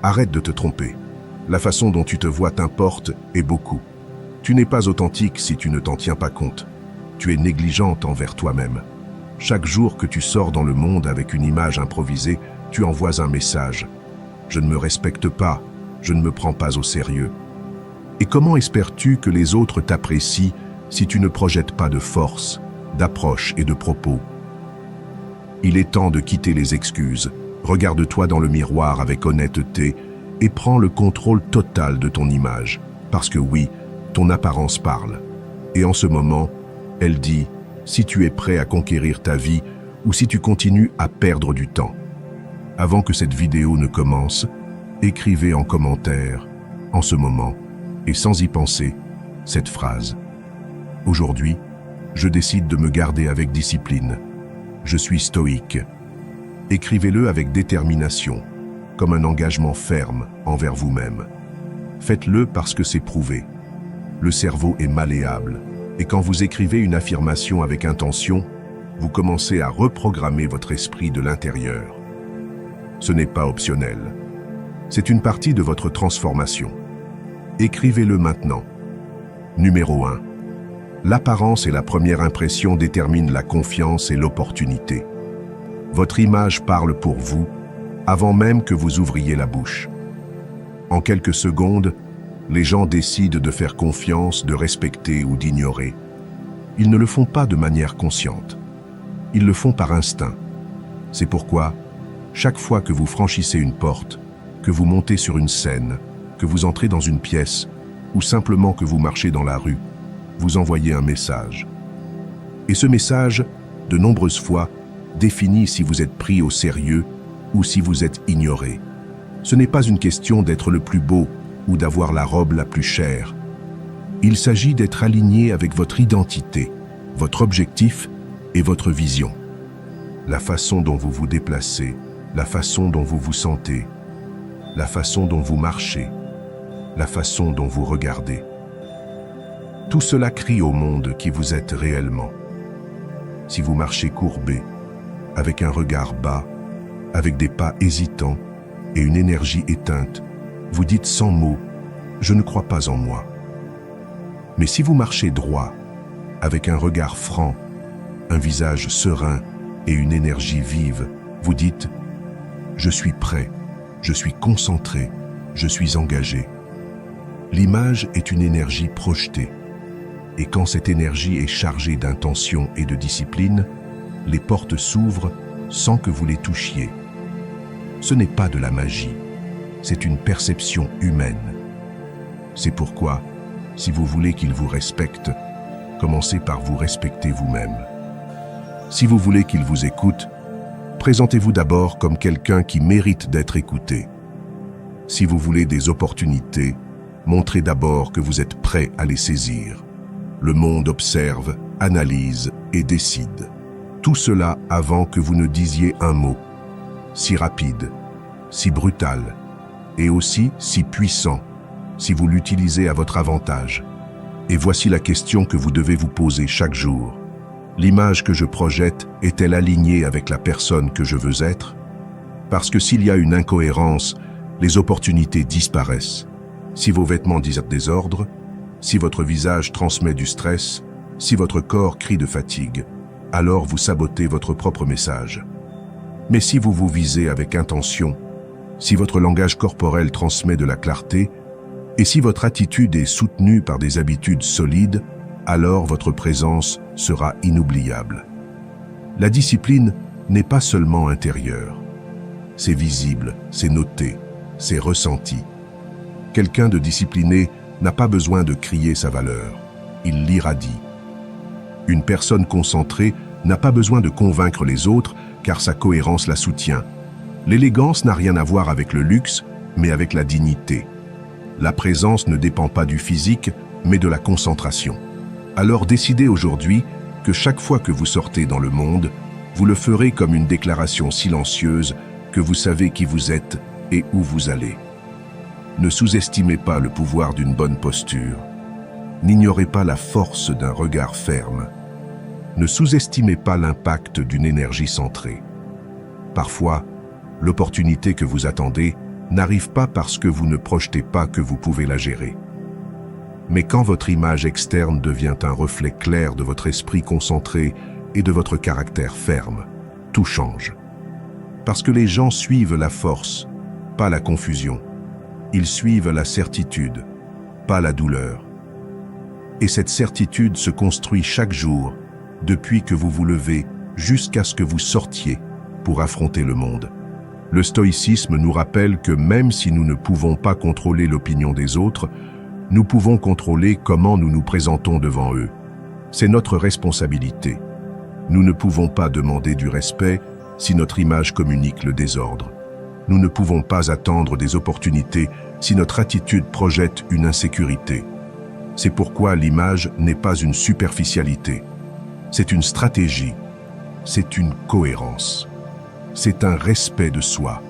Arrête de te tromper. La façon dont tu te vois t'importe et beaucoup. Tu n'es pas authentique si tu ne t'en tiens pas compte. Tu es négligente envers toi-même. Chaque jour que tu sors dans le monde avec une image improvisée, tu envoies un message. Je ne me respecte pas, je ne me prends pas au sérieux. Et comment espères-tu que les autres t'apprécient si tu ne projettes pas de force, d'approche et de propos? Il est temps de quitter les excuses. Regarde-toi dans le miroir avec honnêteté et prends le contrôle total de ton image. Parce que oui, ton apparence parle. Et en ce moment, elle dit si tu es prêt à conquérir ta vie ou si tu continues à perdre du temps. Avant que cette vidéo ne commence, écrivez en commentaire, en ce moment, et sans y penser, cette phrase. Aujourd'hui, je décide de me garder avec discipline. Je suis stoïque. Écrivez-le avec détermination, comme un engagement ferme envers vous-même. Faites-le parce que c'est prouvé. Le cerveau est malléable, et quand vous écrivez une affirmation avec intention, vous commencez à reprogrammer votre esprit de l'intérieur. Ce n'est pas optionnel. C'est une partie de votre transformation. Écrivez-le maintenant. Numéro 1. L'apparence et la première impression déterminent la confiance et l'opportunité. Votre image parle pour vous, avant même que vous ouvriez la bouche. En quelques secondes, les gens décident de faire confiance, de respecter ou d'ignorer. Ils ne le font pas de manière consciente. Ils le font par instinct. C'est pourquoi, chaque fois que vous franchissez une porte, que vous montez sur une scène, que vous entrez dans une pièce, ou simplement que vous marchez dans la rue, vous envoyez un message. Et ce message, de nombreuses fois, définit si vous êtes pris au sérieux ou si vous êtes ignoré. Ce n'est pas une question d'être le plus beau ou d'avoir la robe la plus chère. Il s'agit d'être aligné avec votre identité, votre objectif et votre vision. La façon dont vous vous déplacez, la façon dont vous vous sentez, la façon dont vous marchez, la façon dont vous regardez. Tout cela crie au monde qui vous êtes réellement. Si vous marchez courbé, avec un regard bas, avec des pas hésitants et une énergie éteinte, vous dites sans mots « Je ne crois pas en moi ». Mais si vous marchez droit, avec un regard franc, un visage serein et une énergie vive, vous dites « Je suis prêt, je suis concentré, je suis engagé ». L'image est une énergie projetée. Et quand cette énergie est chargée d'intention et de discipline, les portes s'ouvrent sans que vous les touchiez. Ce n'est pas de la magie, c'est une perception humaine. C'est pourquoi, si vous voulez qu'il vous respecte, commencez par vous respecter vous-même. Si vous voulez qu'il vous écoute, présentez-vous d'abord comme quelqu'un qui mérite d'être écouté. Si vous voulez des opportunités, montrez d'abord que vous êtes prêt à les saisir. Le monde observe, analyse et décide. Tout cela avant que vous ne disiez un mot. Si rapide, si brutal, et aussi si puissant, si vous l'utilisez à votre avantage. Et voici la question que vous devez vous poser chaque jour. L'image que je projette est-elle alignée avec la personne que je veux être? Parce que s'il y a une incohérence, les opportunités disparaissent. Si vos vêtements disent désordre, si votre visage transmet du stress, si votre corps crie de fatigue, alors vous sabotez votre propre message. Mais si vous vous visez avec intention, si votre langage corporel transmet de la clarté, et si votre attitude est soutenue par des habitudes solides, alors votre présence sera inoubliable. La discipline n'est pas seulement intérieure. C'est visible, c'est noté, c'est ressenti. Quelqu'un de discipliné n'a pas besoin de crier sa valeur, il l'irradie. Une personne concentrée n'a pas besoin de convaincre les autres car sa cohérence la soutient. L'élégance n'a rien à voir avec le luxe, mais avec la dignité. La présence ne dépend pas du physique, mais de la concentration. Alors décidez aujourd'hui que chaque fois que vous sortez dans le monde, vous le ferez comme une déclaration silencieuse que vous savez qui vous êtes et où vous allez. Ne sous-estimez pas le pouvoir d'une bonne posture. N'ignorez pas la force d'un regard ferme. Ne sous-estimez pas l'impact d'une énergie centrée. Parfois, l'opportunité que vous attendez n'arrive pas parce que vous ne projetez pas que vous pouvez la gérer. Mais quand votre image externe devient un reflet clair de votre esprit concentré et de votre caractère ferme, tout change. Parce que les gens suivent la force, pas la confusion. Ils suivent la certitude, pas la douleur. Et cette certitude se construit chaque jour, depuis que vous vous levez jusqu'à ce que vous sortiez pour affronter le monde. Le stoïcisme nous rappelle que même si nous ne pouvons pas contrôler l'opinion des autres, nous pouvons contrôler comment nous nous présentons devant eux. C'est notre responsabilité. Nous ne pouvons pas demander du respect si notre image communique le désordre. Nous ne pouvons pas attendre des opportunités si notre attitude projette une insécurité. C'est pourquoi l'image n'est pas une superficialité. C'est une stratégie. C'est une cohérence. C'est un respect de soi.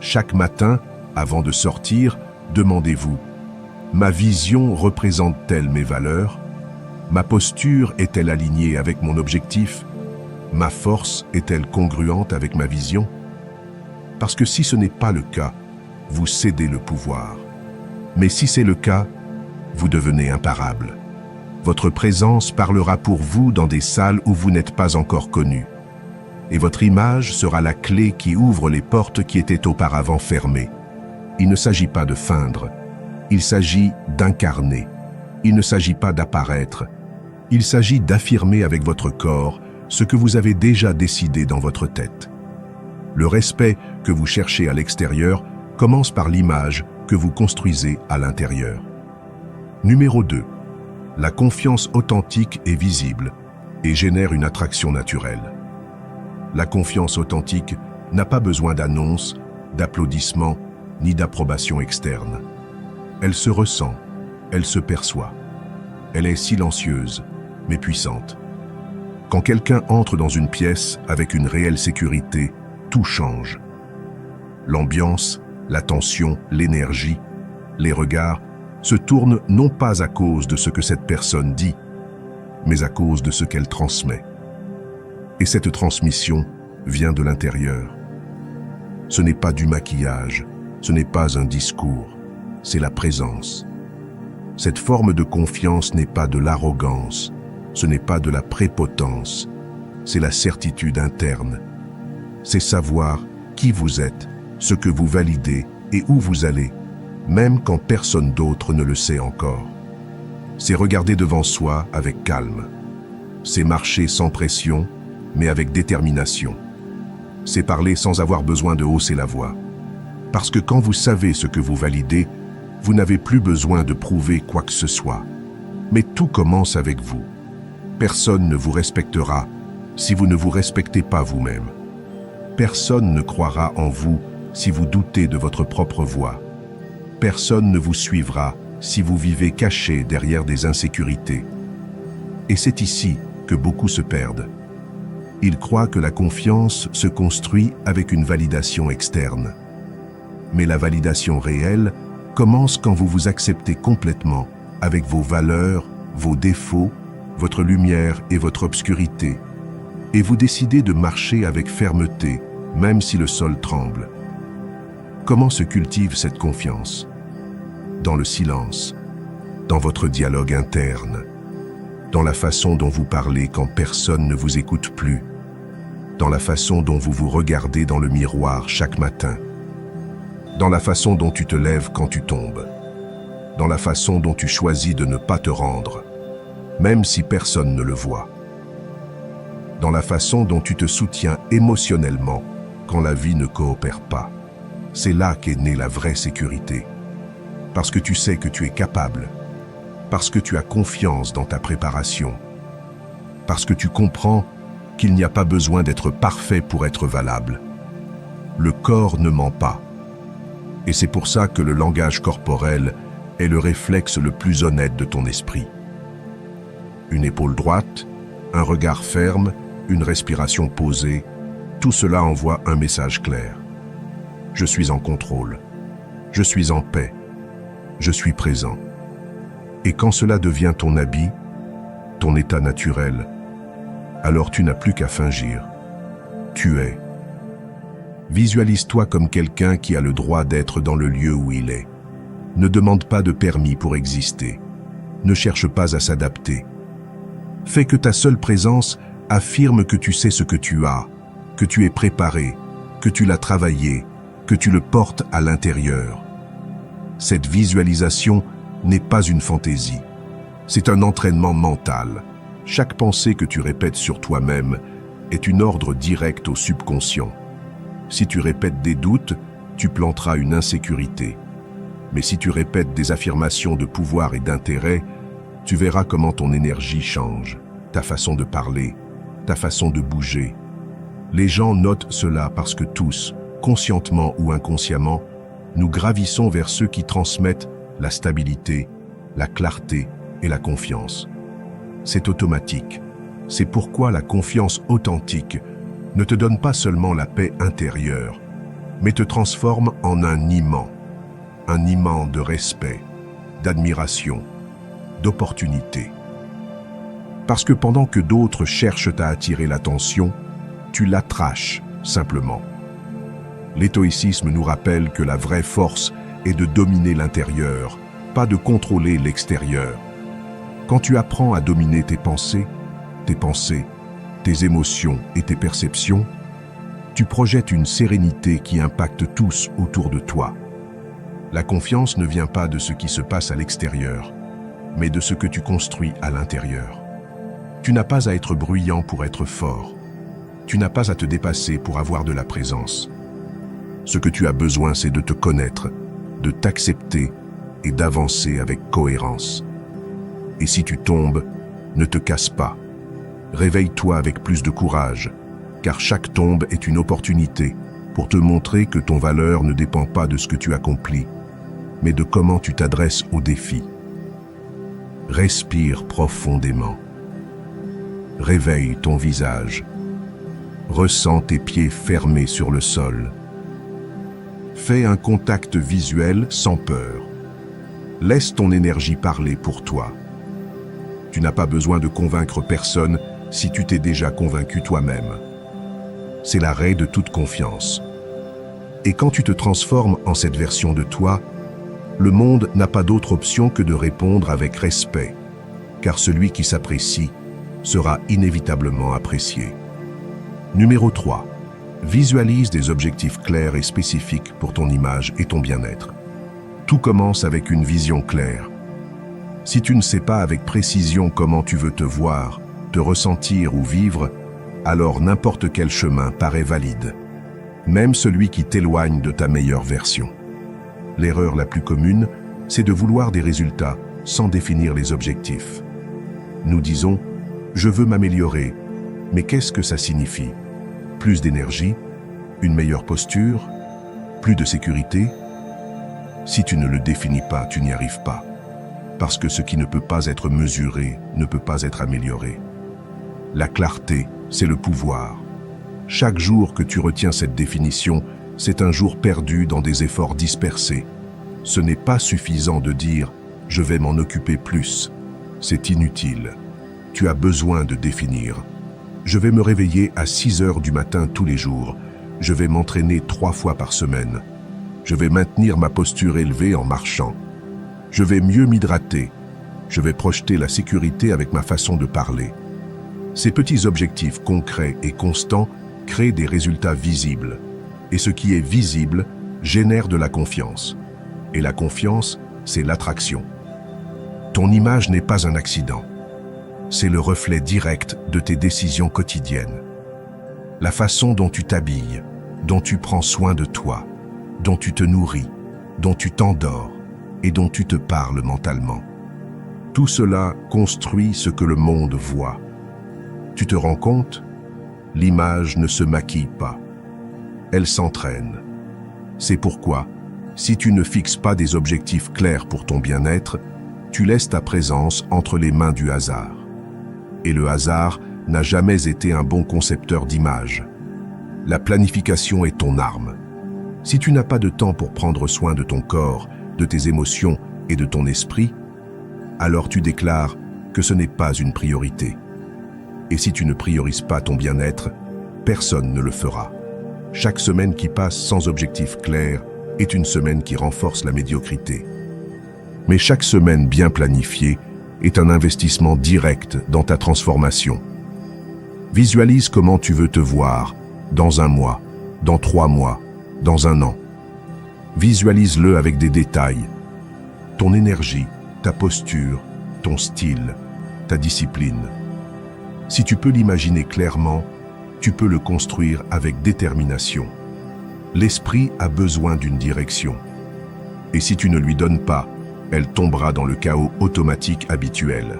Chaque matin, avant de sortir, demandez-vous: ma vision représente-t-elle mes valeurs? Ma posture est-elle alignée avec mon objectif? Ma force est-elle congruente avec ma vision? Parce que si ce n'est pas le cas, vous cédez le pouvoir. Mais si c'est le cas, vous devenez imparable. Votre présence parlera pour vous dans des salles où vous n'êtes pas encore connu. Et votre image sera la clé qui ouvre les portes qui étaient auparavant fermées. Il ne s'agit pas de feindre, il s'agit d'incarner. Il ne s'agit pas d'apparaître, il s'agit d'affirmer avec votre corps ce que vous avez déjà décidé dans votre tête. Le respect que vous cherchez à l'extérieur commence par l'image que vous construisez à l'intérieur. Numéro 2. La confiance authentique est visible et génère une attraction naturelle. La confiance authentique n'a pas besoin d'annonces, d'applaudissements, ni d'approbation externe. Elle se ressent, elle se perçoit. Elle est silencieuse, mais puissante. Quand quelqu'un entre dans une pièce avec une réelle sécurité, tout change. L'ambiance, la tension, l'énergie, les regards se tournent non pas à cause de ce que cette personne dit, mais à cause de ce qu'elle transmet. Et cette transmission vient de l'intérieur. Ce n'est pas du maquillage, ce n'est pas un discours, c'est la présence. Cette forme de confiance n'est pas de l'arrogance, ce n'est pas de la prépotence, c'est la certitude interne. C'est savoir qui vous êtes, ce que vous validez et où vous allez, même quand personne d'autre ne le sait encore. C'est regarder devant soi avec calme. C'est marcher sans pression, mais avec détermination. C'est parler sans avoir besoin de hausser la voix. Parce que quand vous savez ce que vous validez, vous n'avez plus besoin de prouver quoi que ce soit. Mais tout commence avec vous. Personne ne vous respectera si vous ne vous respectez pas vous-même. Personne ne croira en vous si vous doutez de votre propre voix. Personne ne vous suivra si vous vivez caché derrière des insécurités. Et c'est ici que beaucoup se perdent. Ils croient que la confiance se construit avec une validation externe. Mais la validation réelle commence quand vous vous acceptez complètement avec vos valeurs, vos défauts, votre lumière et votre obscurité. Et vous décidez de marcher avec fermeté, même si le sol tremble. Comment se cultive cette confiance? Dans le silence, dans votre dialogue interne, dans la façon dont vous parlez quand personne ne vous écoute plus, dans la façon dont vous vous regardez dans le miroir chaque matin, dans la façon dont tu te lèves quand tu tombes, dans la façon dont tu choisis de ne pas te rendre, même si personne ne le voit, dans la façon dont tu te soutiens émotionnellement quand la vie ne coopère pas. C'est là qu'est née la vraie sécurité. Parce que tu sais que tu es capable, parce que tu as confiance dans ta préparation, parce que tu comprends qu'il n'y a pas besoin d'être parfait pour être valable. Le corps ne ment pas. Et c'est pour ça que le langage corporel est le réflexe le plus honnête de ton esprit. Une épaule droite, un regard ferme, une respiration posée, tout cela envoie un message clair. Je suis en contrôle. Je suis en paix. Je suis présent. Et quand cela devient ton habit, ton état naturel, alors tu n'as plus qu'à fingir. Tu es. Visualise-toi comme quelqu'un qui a le droit d'être dans le lieu où il est. Ne demande pas de permis pour exister. Ne cherche pas à s'adapter. Fais que ta seule présence affirme que tu sais ce que tu as, que tu es préparé, que tu l'as travaillé, que tu le portes à l'intérieur. Cette visualisation n'est pas une fantaisie. C'est un entraînement mental. Chaque pensée que tu répètes sur toi-même est une ordre directe au subconscient. Si tu répètes des doutes, tu planteras une insécurité. Mais si tu répètes des affirmations de pouvoir et d'intérêt, tu verras comment ton énergie change, ta façon de parler, ta façon de bouger. Les gens notent cela parce que tous, conscientement ou inconsciemment, nous gravissons vers ceux qui transmettent la stabilité, la clarté et la confiance. C'est automatique. C'est pourquoi la confiance authentique ne te donne pas seulement la paix intérieure, mais te transforme en un imant de respect, d'admiration, d'opportunité. Parce que pendant que d'autres cherchent à attirer l'attention, tu l'attraches simplement. L'étoïcisme nous rappelle que la vraie force est de dominer l'intérieur, pas de contrôler l'extérieur. Quand tu apprends à dominer tes pensées, tes émotions et tes perceptions, tu projettes une sérénité qui impacte tous autour de toi. La confiance ne vient pas de ce qui se passe à l'extérieur, mais de ce que tu construis à l'intérieur. Tu n'as pas à être bruyant pour être fort. Tu n'as pas à te dépasser pour avoir de la présence. Ce que tu as besoin, c'est de te connaître, de t'accepter et d'avancer avec cohérence. Et si tu tombes, ne te casse pas. Réveille-toi avec plus de courage, car chaque tombe est une opportunité pour te montrer que ton valeur ne dépend pas de ce que tu accomplis, mais de comment tu t'adresses aux défis. Respire profondément. Réveille ton visage. Ressens tes pieds fermés sur le sol. Fais un contact visuel sans peur. Laisse ton énergie parler pour toi. Tu n'as pas besoin de convaincre personne si tu t'es déjà convaincu toi-même. C'est l'arrêt de toute confiance. Et quand tu te transformes en cette version de toi, le monde n'a pas d'autre option que de répondre avec respect, car celui qui s'apprécie sera inévitablement apprécié. Numéro 3. Visualise des objectifs clairs et spécifiques pour ton image et ton bien-être. Tout commence avec une vision claire. Si tu ne sais pas avec précision comment tu veux te voir, te ressentir ou vivre, alors n'importe quel chemin paraît valide, même celui qui t'éloigne de ta meilleure version. L'erreur la plus commune, c'est de vouloir des résultats sans définir les objectifs. Nous disons « je veux m'améliorer », mais qu'est-ce que ça signifie? Plus d'énergie? Une meilleure posture? Plus de sécurité? Si tu ne le définis pas, tu n'y arrives pas. Parce que ce qui ne peut pas être mesuré ne peut pas être amélioré. La clarté, c'est le pouvoir. Chaque jour que tu retiens cette définition, c'est un jour perdu dans des efforts dispersés. Ce n'est pas suffisant de dire « je vais m'en occuper plus ». C'est inutile. Tu as besoin de définir. Je vais me réveiller à 6 heures du matin tous les jours. Je vais m'entraîner 3 fois par semaine. Je vais maintenir ma posture élevée en marchant. Je vais mieux m'hydrater. Je vais projeter la sécurité avec ma façon de parler. Ces petits objectifs concrets et constants créent des résultats visibles. Et ce qui est visible génère de la confiance. Et la confiance, c'est l'attraction. Ton image n'est pas un accident. C'est le reflet direct de tes décisions quotidiennes. La façon dont tu t'habilles, dont tu prends soin de toi, dont tu te nourris, dont tu t'endors et dont tu te parles mentalement. Tout cela construit ce que le monde voit. Tu te rends compte? L'image ne se maquille pas. Elle s'entraîne. C'est pourquoi, si tu ne fixes pas des objectifs clairs pour ton bien-être, tu laisses ta présence entre les mains du hasard. Et le hasard n'a jamais été un bon concepteur d'images. La planification est ton arme. Si tu n'as pas de temps pour prendre soin de ton corps, de tes émotions et de ton esprit, alors tu déclares que ce n'est pas une priorité. Et si tu ne priorises pas ton bien-être, personne ne le fera. Chaque semaine qui passe sans objectif clair est une semaine qui renforce la médiocrité. Mais chaque semaine bien planifiée est un investissement direct dans ta transformation. Visualise comment tu veux te voir dans 1 mois, dans 3 mois, dans 1 an. Visualise-le avec des détails. Ton énergie, ta posture, ton style, ta discipline. Si tu peux l'imaginer clairement, tu peux le construire avec détermination. L'esprit a besoin d'une direction. Et si tu ne lui donnes pas, elle tombera dans le chaos automatique habituel.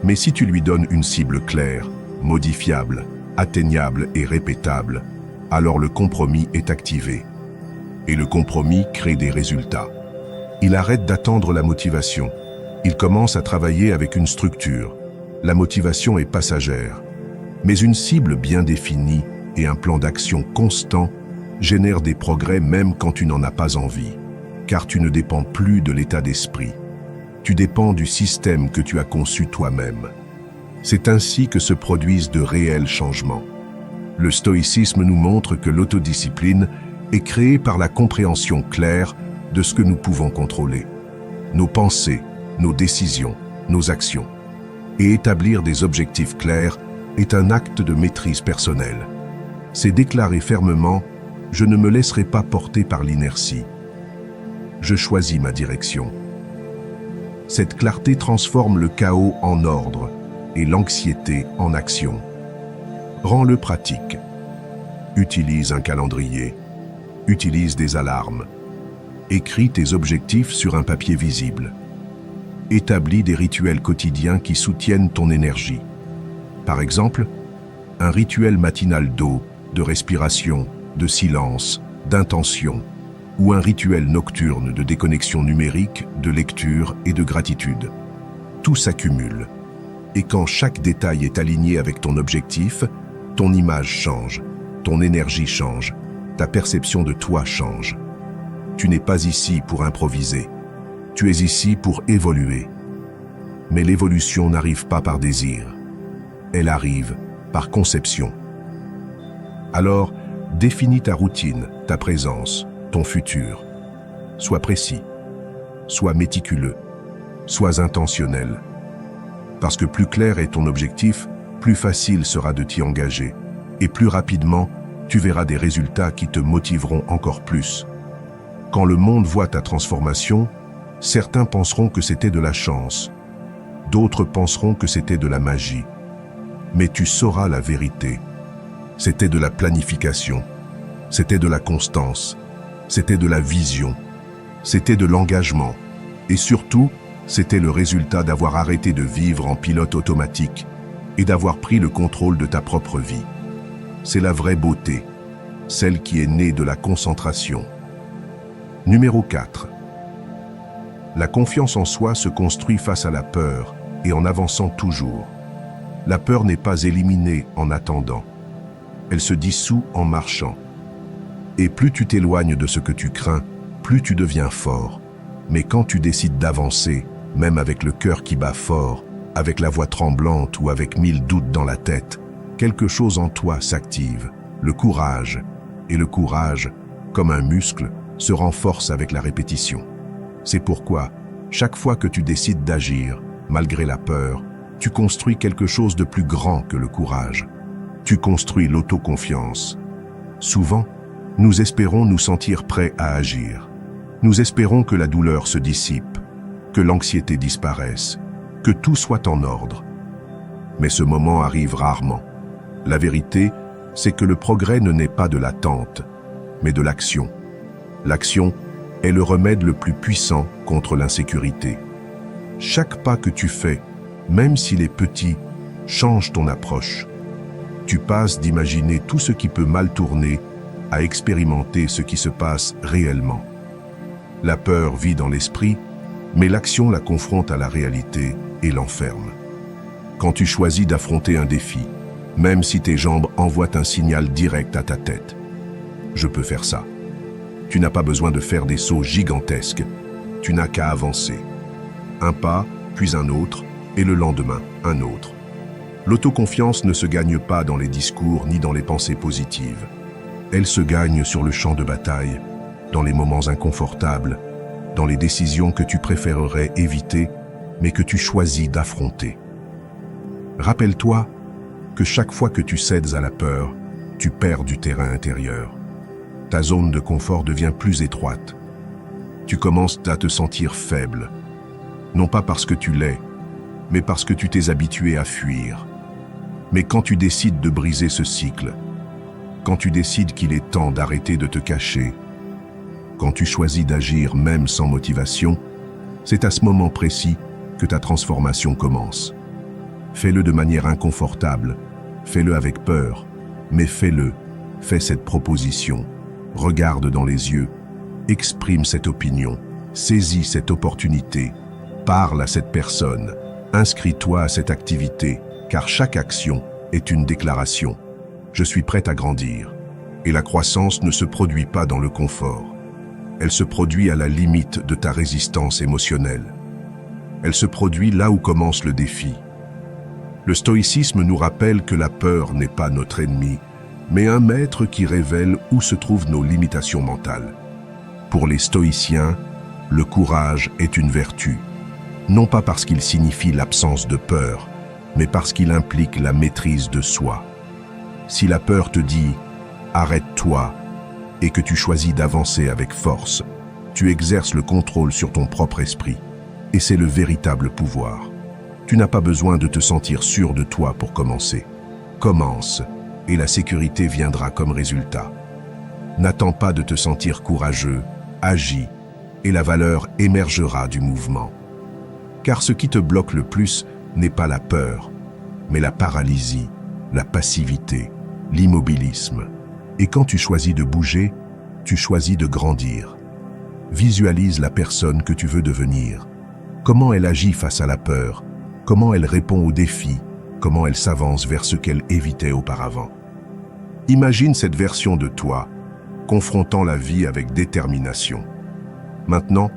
Mais si tu lui donnes une cible claire, modifiable, atteignable et répétable, alors le compromis est activé. Et le compromis crée des résultats. Il arrête d'attendre la motivation. Il commence à travailler avec une structure. La motivation est passagère. Mais une cible bien définie et un plan d'action constant génèrent des progrès même quand tu n'en as pas envie. Car tu ne dépends plus de l'état d'esprit. Tu dépends du système que tu as conçu toi-même. C'est ainsi que se produisent de réels changements. Le stoïcisme nous montre que l'autodiscipline est créée par la compréhension claire de ce que nous pouvons contrôler. Nos pensées, nos décisions, nos actions. Et établir des objectifs clairs est un acte de maîtrise personnelle. C'est déclarer fermement « Je ne me laisserai pas porter par l'inertie. Je choisis ma direction. » Cette clarté transforme le chaos en ordre et l'anxiété en action. Rends-le pratique. Utilise un calendrier. Utilise des alarmes. Écris tes objectifs sur un papier visible. Établis des rituels quotidiens qui soutiennent ton énergie. Par exemple, un rituel matinal d'eau, de respiration, de silence, d'intention, ou un rituel nocturne de déconnexion numérique, de lecture et de gratitude. Tout s'accumule. Et quand chaque détail est aligné avec ton objectif, ton image change, ton énergie change, ta perception de toi change. Tu n'es pas ici pour improviser. Tu es ici pour évoluer. Mais l'évolution n'arrive pas par désir. Elle arrive par conception. Alors, définis ta routine, ta présence, ton futur. Sois précis, sois méticuleux, sois intentionnel. Parce que plus clair est ton objectif, plus facile sera de t'y engager. Et plus rapidement, tu verras des résultats qui te motiveront encore plus. Quand le monde voit ta transformation, certains penseront que c'était de la chance. D'autres penseront que c'était de la magie. Mais tu sauras la vérité. C'était de la planification. C'était de la constance. C'était de la vision. C'était de l'engagement. Et surtout, c'était le résultat d'avoir arrêté de vivre en pilote automatique et d'avoir pris le contrôle de ta propre vie. C'est la vraie beauté, celle qui est née de la concentration. Numéro 4. La confiance en soi se construit face à la peur et en avançant toujours. La peur n'est pas éliminée en attendant. Elle se dissout en marchant. Et plus tu t'éloignes de ce que tu crains, plus tu deviens fort. Mais quand tu décides d'avancer, même avec le cœur qui bat fort, avec la voix tremblante ou avec 1000 doutes dans la tête, quelque chose en toi s'active, le courage. Et le courage, comme un muscle, se renforce avec la répétition. C'est pourquoi, chaque fois que tu décides d'agir, malgré la peur, tu construis quelque chose de plus grand que le courage. Tu construis l'autoconfiance. Souvent, nous espérons nous sentir prêts à agir. Nous espérons que la douleur se dissipe, que l'anxiété disparaisse, que tout soit en ordre. Mais ce moment arrive rarement. La vérité, c'est que le progrès ne naît pas de l'attente, mais de l'action. L'action est le remède le plus puissant contre l'insécurité. Chaque pas que tu fais, même s'il est petit, change ton approche. Tu passes d'imaginer tout ce qui peut mal tourner à expérimenter ce qui se passe réellement. La peur vit dans l'esprit, mais l'action la confronte à la réalité et l'enferme. Quand tu choisis d'affronter un défi, même si tes jambes envoient un signal direct à ta tête, je peux faire ça. Tu n'as pas besoin de faire des sauts gigantesques, tu n'as qu'à avancer. Un pas, puis un autre, et le lendemain, un autre. L'autoconfiance ne se gagne pas dans les discours ni dans les pensées positives. Elle se gagne sur le champ de bataille, dans les moments inconfortables, dans les décisions que tu préférerais éviter, mais que tu choisis d'affronter. Rappelle-toi que chaque fois que tu cèdes à la peur, tu perds du terrain intérieur. Ta zone de confort devient plus étroite. Tu commences à te sentir faible, non pas parce que tu l'es, mais parce que tu t'es habitué à fuir. Mais quand tu décides de briser ce cycle, quand tu décides qu'il est temps d'arrêter de te cacher, quand tu choisis d'agir même sans motivation, c'est à ce moment précis que ta transformation commence. Fais-le de manière inconfortable, fais-le avec peur, mais fais-le, fais cette proposition, regarde dans les yeux, exprime cette opinion, saisis cette opportunité, parle à cette personne, inscris-toi à cette activité, car chaque action est une déclaration. Je suis prête à grandir. Et la croissance ne se produit pas dans le confort. Elle se produit à la limite de ta résistance émotionnelle. Elle se produit là où commence le défi. Le stoïcisme nous rappelle que la peur n'est pas notre ennemi, mais un maître qui révèle où se trouvent nos limitations mentales. Pour les stoïciens, le courage est une vertu, non pas parce qu'il signifie l'absence de peur, mais parce qu'il implique la maîtrise de soi. Si la peur te dit « arrête-toi » et que tu choisis d'avancer avec force, tu exerces le contrôle sur ton propre esprit. Et c'est le véritable pouvoir. Tu n'as pas besoin de te sentir sûr de toi pour commencer. Commence, et la sécurité viendra comme résultat. N'attends pas de te sentir courageux, agis, et la valeur émergera du mouvement. Car ce qui te bloque le plus n'est pas la peur, mais la paralysie, la passivité, l'immobilisme. Et quand tu choisis de bouger, tu choisis de grandir. Visualise la personne que tu veux devenir. Comment elle agit face à la peur, comment elle répond aux défis, comment elle s'avance vers ce qu'elle évitait auparavant. Imagine cette version de toi, confrontant la vie avec détermination. Maintenant,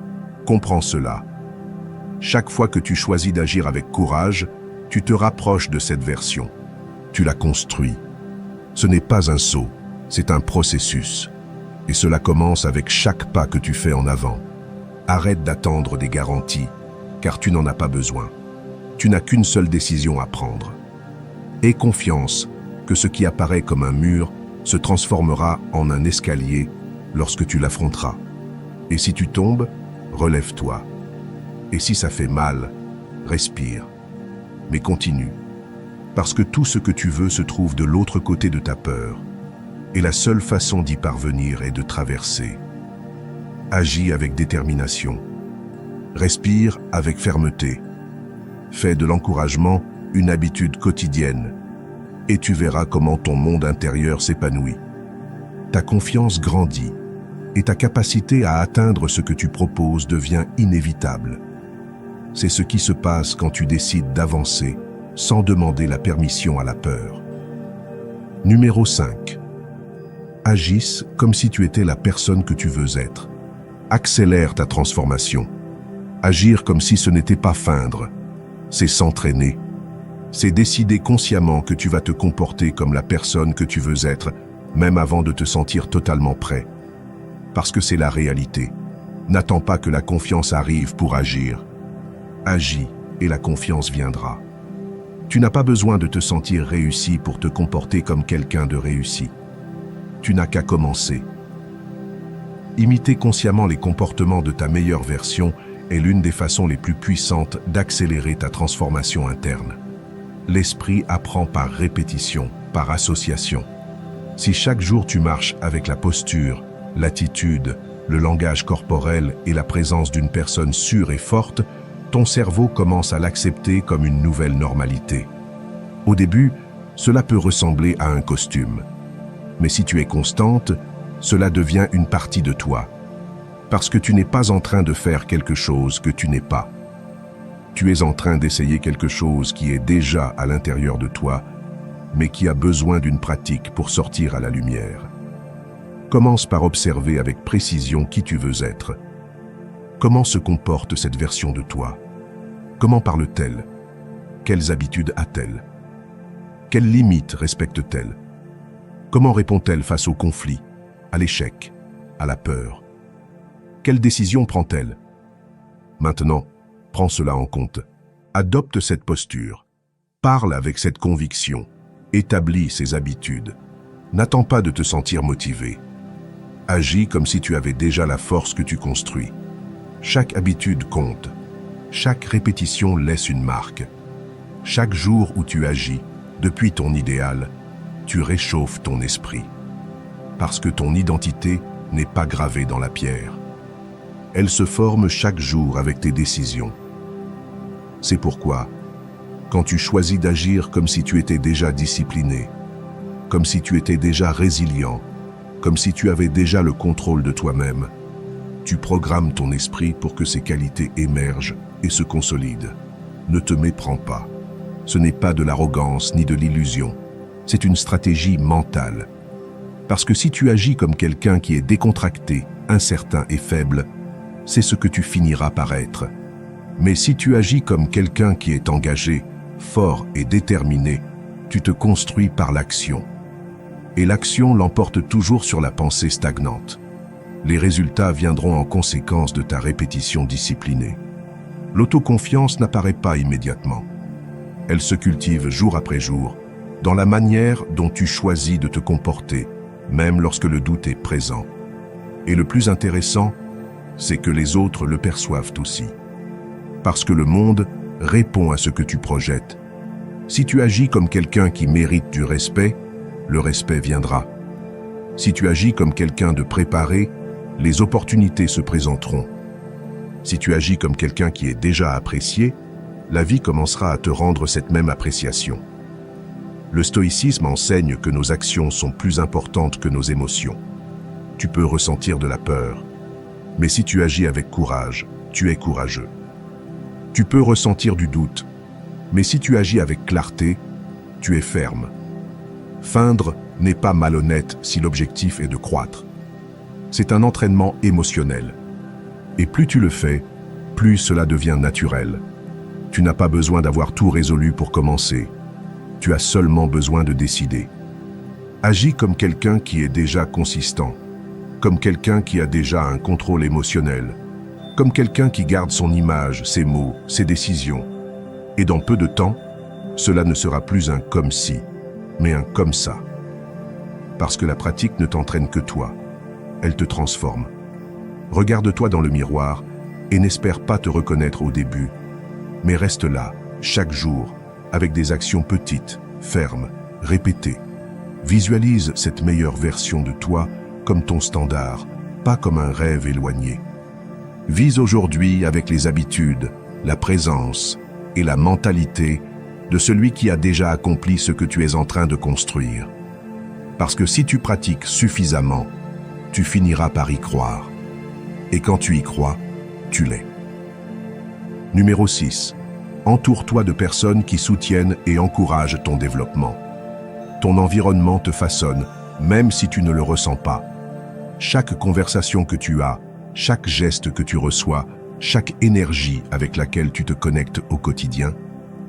comprends cela. Chaque fois que tu choisis d'agir avec courage, tu te rapproches de cette version. Tu la construis. Ce n'est pas un saut, c'est un processus. Et cela commence avec chaque pas que tu fais en avant. Arrête d'attendre des garanties, car tu n'en as pas besoin. Tu n'as qu'une seule décision à prendre. Aie confiance que ce qui apparaît comme un mur se transformera en un escalier lorsque tu l'affronteras. Et si tu tombes, relève-toi. Et si ça fait mal, respire. Mais continue. Parce que tout ce que tu veux se trouve de l'autre côté de ta peur. Et la seule façon d'y parvenir est de traverser. Agis avec détermination. Respire avec fermeté. Fais de l'encouragement une habitude quotidienne. Et tu verras comment ton monde intérieur s'épanouit. Ta confiance grandit. Et ta capacité à atteindre ce que tu proposes devient inévitable. C'est ce qui se passe quand tu décides d'avancer sans demander la permission à la peur. Numéro 5. Agisse comme si tu étais la personne que tu veux être. Accélère ta transformation. Agir comme si ce n'était pas feindre, c'est s'entraîner. C'est décider consciemment que tu vas te comporter comme la personne que tu veux être, même avant de te sentir totalement prêt. Parce que c'est la réalité. N'attends pas que la confiance arrive pour agir. Agis et la confiance viendra. Tu n'as pas besoin de te sentir réussi pour te comporter comme quelqu'un de réussi. Tu n'as qu'à commencer. Imiter consciemment les comportements de ta meilleure version est l'une des façons les plus puissantes d'accélérer ta transformation interne. L'esprit apprend par répétition, par association. Si chaque jour tu marches avec la posture, l'attitude, le langage corporel et la présence d'une personne sûre et forte, ton cerveau commence à l'accepter comme une nouvelle normalité. Au début, cela peut ressembler à un costume. Mais si tu es constante, cela devient une partie de toi. Parce que tu n'es pas en train de faire quelque chose que tu n'es pas. Tu es en train d'essayer quelque chose qui est déjà à l'intérieur de toi, mais qui a besoin d'une pratique pour sortir à la lumière. Commence par observer avec précision qui tu veux être. Comment se comporte cette version de toi? Comment parle-t-elle? Quelles habitudes a-t-elle? Quelles limites respecte-t-elle? Comment répond-elle face aux conflits? à l'échec, à la peur. Quelle décision prend-elle? Maintenant, prends cela en compte. Adopte cette posture. Parle avec cette conviction. Établis ces habitudes. N'attends pas de te sentir motivé. Agis comme si tu avais déjà la force que tu construis. Chaque habitude compte. Chaque répétition laisse une marque. Chaque jour où tu agis, depuis ton idéal, tu réchauffes ton esprit. Parce que ton identité n'est pas gravée dans la pierre. Elle se forme chaque jour avec tes décisions. C'est pourquoi, quand tu choisis d'agir comme si tu étais déjà discipliné, comme si tu étais déjà résilient, comme si tu avais déjà le contrôle de toi-même, tu programmes ton esprit pour que ces qualités émergent et se consolident. Ne te méprends pas. Ce n'est pas de l'arrogance ni de l'illusion. C'est une stratégie mentale. Parce que si tu agis comme quelqu'un qui est décontracté, incertain et faible, c'est ce que tu finiras par être. Mais si tu agis comme quelqu'un qui est engagé, fort et déterminé, tu te construis par l'action. Et l'action l'emporte toujours sur la pensée stagnante. Les résultats viendront en conséquence de ta répétition disciplinée. L'autoconfiance n'apparaît pas immédiatement. Elle se cultive jour après jour, dans la manière dont tu choisis de te comporter, même lorsque le doute est présent. Et le plus intéressant, c'est que les autres le perçoivent aussi. Parce que le monde répond à ce que tu projettes. Si tu agis comme quelqu'un qui mérite du respect, le respect viendra. Si tu agis comme quelqu'un de préparé, les opportunités se présenteront. Si tu agis comme quelqu'un qui est déjà apprécié, la vie commencera à te rendre cette même appréciation. Le stoïcisme enseigne que nos actions sont plus importantes que nos émotions. Tu peux ressentir de la peur, mais si tu agis avec courage, tu es courageux. Tu peux ressentir du doute, mais si tu agis avec clarté, tu es ferme. Feindre n'est pas malhonnête si l'objectif est de croître. C'est un entraînement émotionnel. Et plus tu le fais, plus cela devient naturel. Tu n'as pas besoin d'avoir tout résolu pour commencer. Tu as seulement besoin de décider. Agis comme quelqu'un qui est déjà consistant, comme quelqu'un qui a déjà un contrôle émotionnel, comme quelqu'un qui garde son image, ses mots, ses décisions. Et dans peu de temps, cela ne sera plus un comme si, mais un comme ça. Parce que la pratique ne t'entraîne que toi. Elle te transforme. Regarde-toi dans le miroir et n'espère pas te reconnaître au début, mais reste là, chaque jour, avec des actions petites, fermes, répétées. Visualise cette meilleure version de toi comme ton standard, pas comme un rêve éloigné. Vise aujourd'hui avec les habitudes, la présence et la mentalité de celui qui a déjà accompli ce que tu es en train de construire. Parce que si tu pratiques suffisamment, tu finiras par y croire. Et quand tu y crois, tu l'es. Numéro 6. Entoure-toi de personnes qui soutiennent et encouragent ton développement. Ton environnement te façonne, même si tu ne le ressens pas. Chaque conversation que tu as, chaque geste que tu reçois, chaque énergie avec laquelle tu te connectes au quotidien,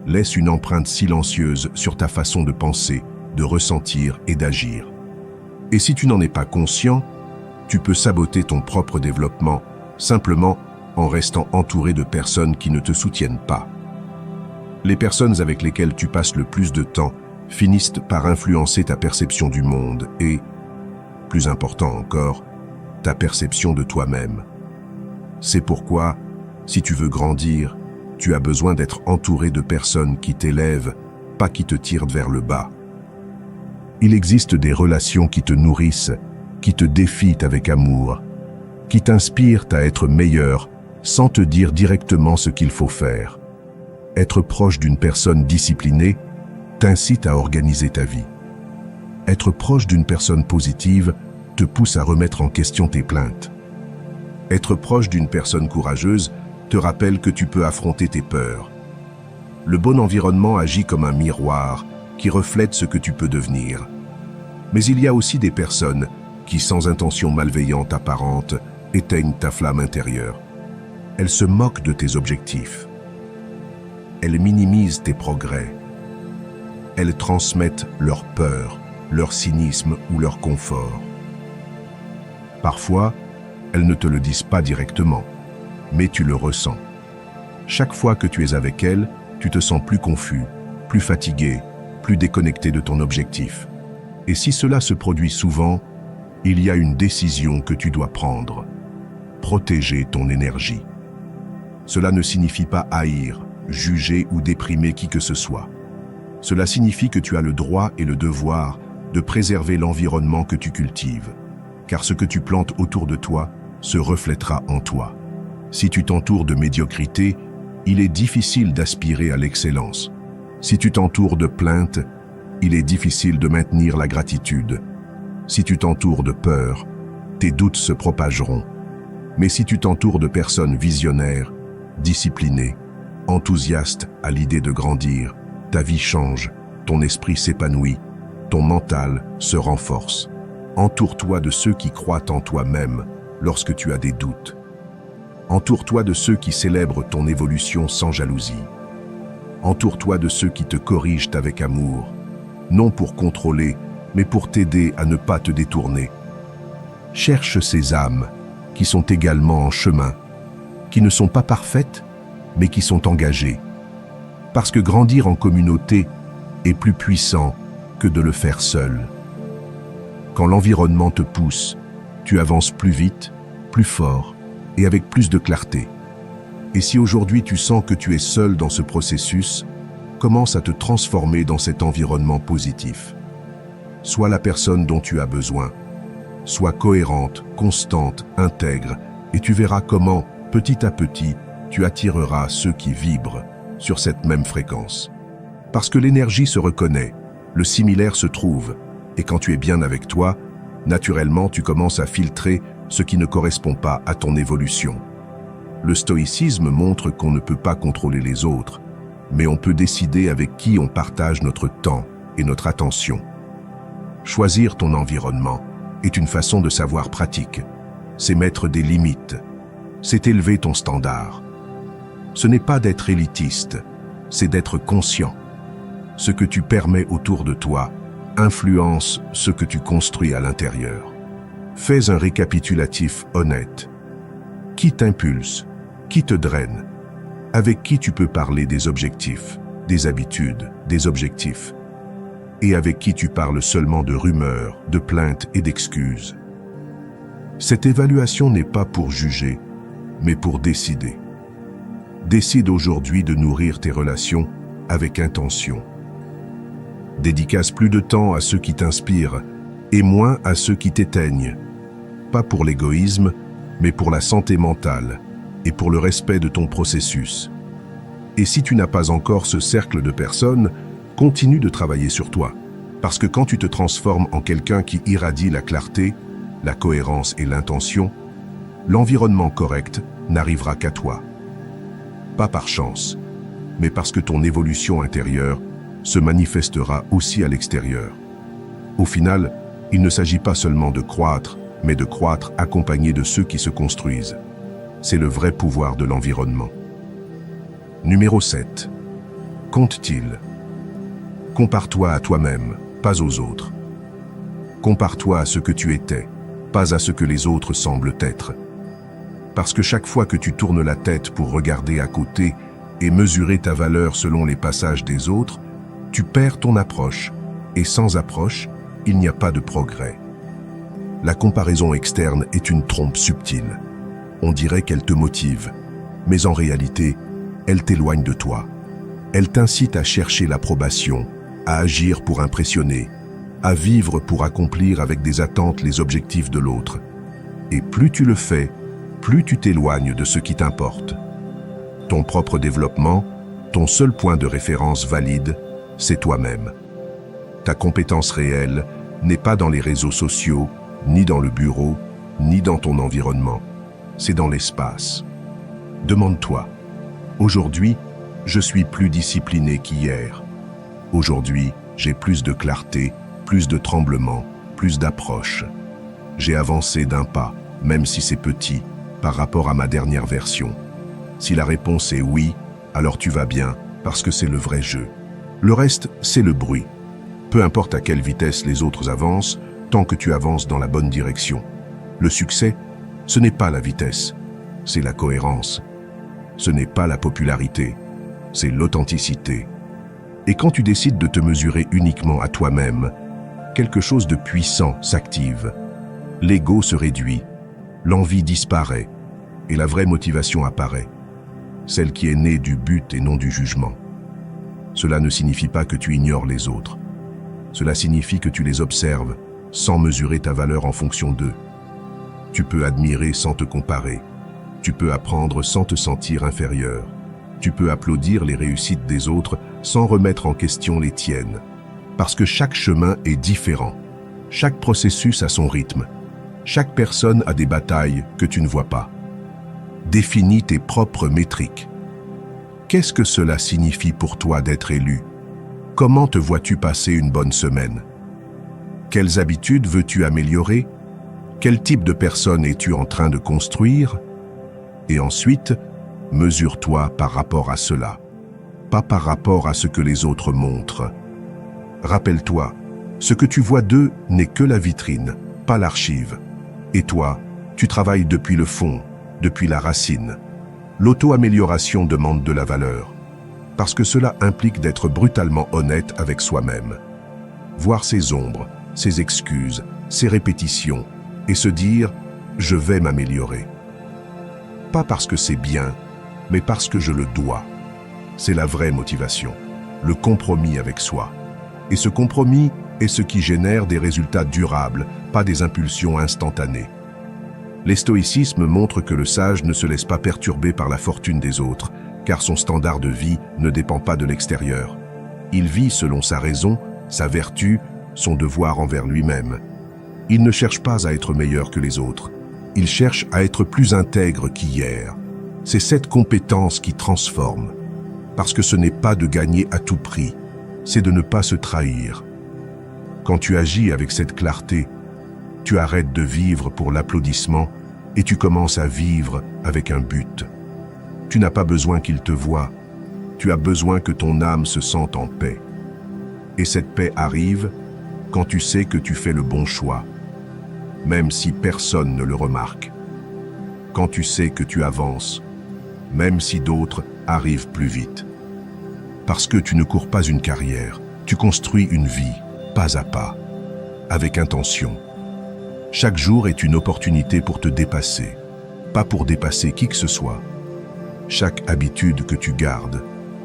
laisse une empreinte silencieuse sur ta façon de penser, de ressentir et d'agir. Et si tu n'en es pas conscient, tu peux saboter ton propre développement, simplement en restant entouré de personnes qui ne te soutiennent pas. Les personnes avec lesquelles tu passes le plus de temps finissent par influencer ta perception du monde et, plus important encore, ta perception de toi-même. C'est pourquoi, si tu veux grandir, tu as besoin d'être entouré de personnes qui t'élèvent, pas qui te tirent vers le bas. Il existe des relations qui te nourrissent, qui te défient avec amour, qui t'inspirent à être meilleur sans te dire directement ce qu'il faut faire. Être proche d'une personne disciplinée t'incite à organiser ta vie. Être proche d'une personne positive te pousse à remettre en question tes plaintes. Être proche d'une personne courageuse te rappelle que tu peux affronter tes peurs. Le bon environnement agit comme un miroir qui reflète ce que tu peux devenir. Mais il y a aussi des personnes qui, sans intention malveillante apparente, éteignent ta flamme intérieure. Elles se moquent de tes objectifs. Elles minimisent tes progrès. Elles transmettent leur peur, leur cynisme ou leur confort. Parfois, elles ne te le disent pas directement, mais tu le ressens. Chaque fois que tu es avec elles, tu te sens plus confus, plus fatigué, plus déconnecté de ton objectif. Et si cela se produit souvent, il y a une décision que tu dois prendre. Protéger ton énergie. Cela ne signifie pas haïr, juger ou déprimer qui que ce soit. Cela signifie que tu as le droit et le devoir de préserver l'environnement que tu cultives, car ce que tu plantes autour de toi se reflètera en toi. Si tu t'entoures de médiocrité, il est difficile d'aspirer à l'excellence. Si tu t'entoures de plaintes, il est difficile de maintenir la gratitude. Si tu t'entoures de peur, tes doutes se propageront. Mais si tu t'entoures de personnes visionnaires, disciplinées, enthousiastes à l'idée de grandir, ta vie change, ton esprit s'épanouit, ton mental se renforce. Entoure-toi de ceux qui croient en toi-même lorsque tu as des doutes. Entoure-toi de ceux qui célèbrent ton évolution sans jalousie. Entoure-toi de ceux qui te corrigent avec amour, non pour contrôler, mais pour t'aider à ne pas te détourner. Cherche ces âmes qui sont également en chemin, qui ne sont pas parfaites, mais qui sont engagées. Parce que grandir en communauté est plus puissant que de le faire seul. Quand l'environnement te pousse, tu avances plus vite, plus fort et avec plus de clarté. Et si aujourd'hui tu sens que tu es seul dans ce processus, commence à te transformer dans cet environnement positif. Sois la personne dont tu as besoin. Sois cohérente, constante, intègre, et tu verras comment, petit à petit, tu attireras ceux qui vibrent sur cette même fréquence. Parce que l'énergie se reconnaît, le similaire se trouve, et quand tu es bien avec toi, naturellement tu commences à filtrer ce qui ne correspond pas à ton évolution. Le stoïcisme montre qu'on ne peut pas contrôler les autres, mais on peut décider avec qui on partage notre temps et notre attention. Choisir ton environnement est une façon de savoir pratique. C'est mettre des limites. C'est élever ton standard. Ce n'est pas d'être élitiste, c'est d'être conscient. Ce que tu permets autour de toi influence ce que tu construis à l'intérieur. Fais un récapitulatif honnête. Qui t'impulse? Qui te draine? Avec qui tu peux parler des objectifs, des habitudes, des objectifs? Et avec qui tu parles seulement de rumeurs, de plaintes et d'excuses? Cette évaluation n'est pas pour juger, mais pour décider. Décide aujourd'hui de nourrir tes relations avec intention. Dédicace plus de temps à ceux qui t'inspirent et moins à ceux qui t'éteignent. Pas pour l'égoïsme, mais pour la santé mentale et pour le respect de ton processus. Et si tu n'as pas encore ce cercle de personnes, continue de travailler sur toi. Parce que quand tu te transformes en quelqu'un qui irradie la clarté, la cohérence et l'intention, l'environnement correct n'arrivera qu'à toi. Pas par chance, mais parce que ton évolution intérieure se manifestera aussi à l'extérieur. Au final, il ne s'agit pas seulement de croître, mais de croître accompagné de ceux qui se construisent. C'est le vrai pouvoir de l'environnement. Numéro 7. Compte-t-il? Compare-toi à toi-même, pas aux autres. Compare-toi à ce que tu étais, pas à ce que les autres semblent être. Parce que chaque fois que tu tournes la tête pour regarder à côté et mesurer ta valeur selon les passages des autres, tu perds ton approche, et sans approche, il n'y a pas de progrès. La comparaison externe est une trompe subtile. On dirait qu'elle te motive, mais en réalité, elle t'éloigne de toi. Elle t'incite à chercher l'approbation, à agir pour impressionner, à vivre pour accomplir avec des attentes les objectifs de l'autre. Et plus tu le fais, plus tu t'éloignes de ce qui t'importe. Ton propre développement, ton seul point de référence valide, c'est toi-même. Ta compétence réelle n'est pas dans les réseaux sociaux, ni dans le bureau, ni dans ton environnement. C'est dans l'espace. Demande-toi, aujourd'hui, je suis plus discipliné qu'hier. Aujourd'hui, j'ai plus de clarté, plus de tremblement, plus d'approche. J'ai avancé d'un pas, même si c'est petit, par rapport à ma dernière version. Si la réponse est oui, alors tu vas bien, parce que c'est le vrai jeu. Le reste, c'est le bruit. Peu importe à quelle vitesse les autres avancent, tant que tu avances dans la bonne direction. Le succès, ce n'est pas la vitesse, c'est la cohérence. Ce n'est pas la popularité, c'est l'authenticité. Et quand tu décides de te mesurer uniquement à toi-même, quelque chose de puissant s'active. L'ego se réduit, l'envie disparaît, et la vraie motivation apparaît, celle qui est née du but et non du jugement. Cela ne signifie pas que tu ignores les autres. Cela signifie que tu les observes sans mesurer ta valeur en fonction d'eux. Tu peux admirer sans te comparer. Tu peux apprendre sans te sentir inférieur. Tu peux applaudir les réussites des autres sans remettre en question les tiennes. Parce que chaque chemin est différent. Chaque processus a son rythme. Chaque personne a des batailles que tu ne vois pas. Définis tes propres métriques. Qu'est-ce que cela signifie pour toi d'être élu? Comment te vois-tu passer une bonne semaine? Quelles habitudes veux-tu améliorer? Quel type de personne es-tu en train de construire? Et ensuite, mesure-toi par rapport à cela, pas par rapport à ce que les autres montrent. Rappelle-toi, ce que tu vois d'eux n'est que la vitrine, pas l'archive. Et toi, tu travailles depuis le fond, depuis la racine. L'auto-amélioration demande de la valeur, parce que cela implique d'être brutalement honnête avec soi-même. Voir ses ombres, ses excuses, ses répétitions, et se dire « je vais m'améliorer ». Pas parce que c'est bien, mais parce que je le dois. C'est la vraie motivation, le compromis avec soi. Et ce compromis est ce qui génère des résultats durables, pas des impulsions instantanées. Les stoïcismes montrent que le sage ne se laisse pas perturber par la fortune des autres, car son standard de vie ne dépend pas de l'extérieur. Il vit selon sa raison, sa vertu, son devoir envers lui-même. Il ne cherche pas à être meilleur que les autres. Il cherche à être plus intègre qu'hier. C'est cette compétence qui transforme. Parce que ce n'est pas de gagner à tout prix, c'est de ne pas se trahir. Quand tu agis avec cette clarté, tu arrêtes de vivre pour l'applaudissement et tu commences à vivre avec un but. Tu n'as pas besoin qu'il te voie, tu as besoin que ton âme se sente en paix. Et cette paix arrive quand tu sais que tu fais le bon choix, même si personne ne le remarque. Quand tu sais que tu avances, même si d'autres arrivent plus vite. Parce que tu ne cours pas une carrière, tu construis une vie, pas à pas, avec intention. Chaque jour est une opportunité pour te dépasser, pas pour dépasser qui que ce soit. Chaque habitude que tu gardes,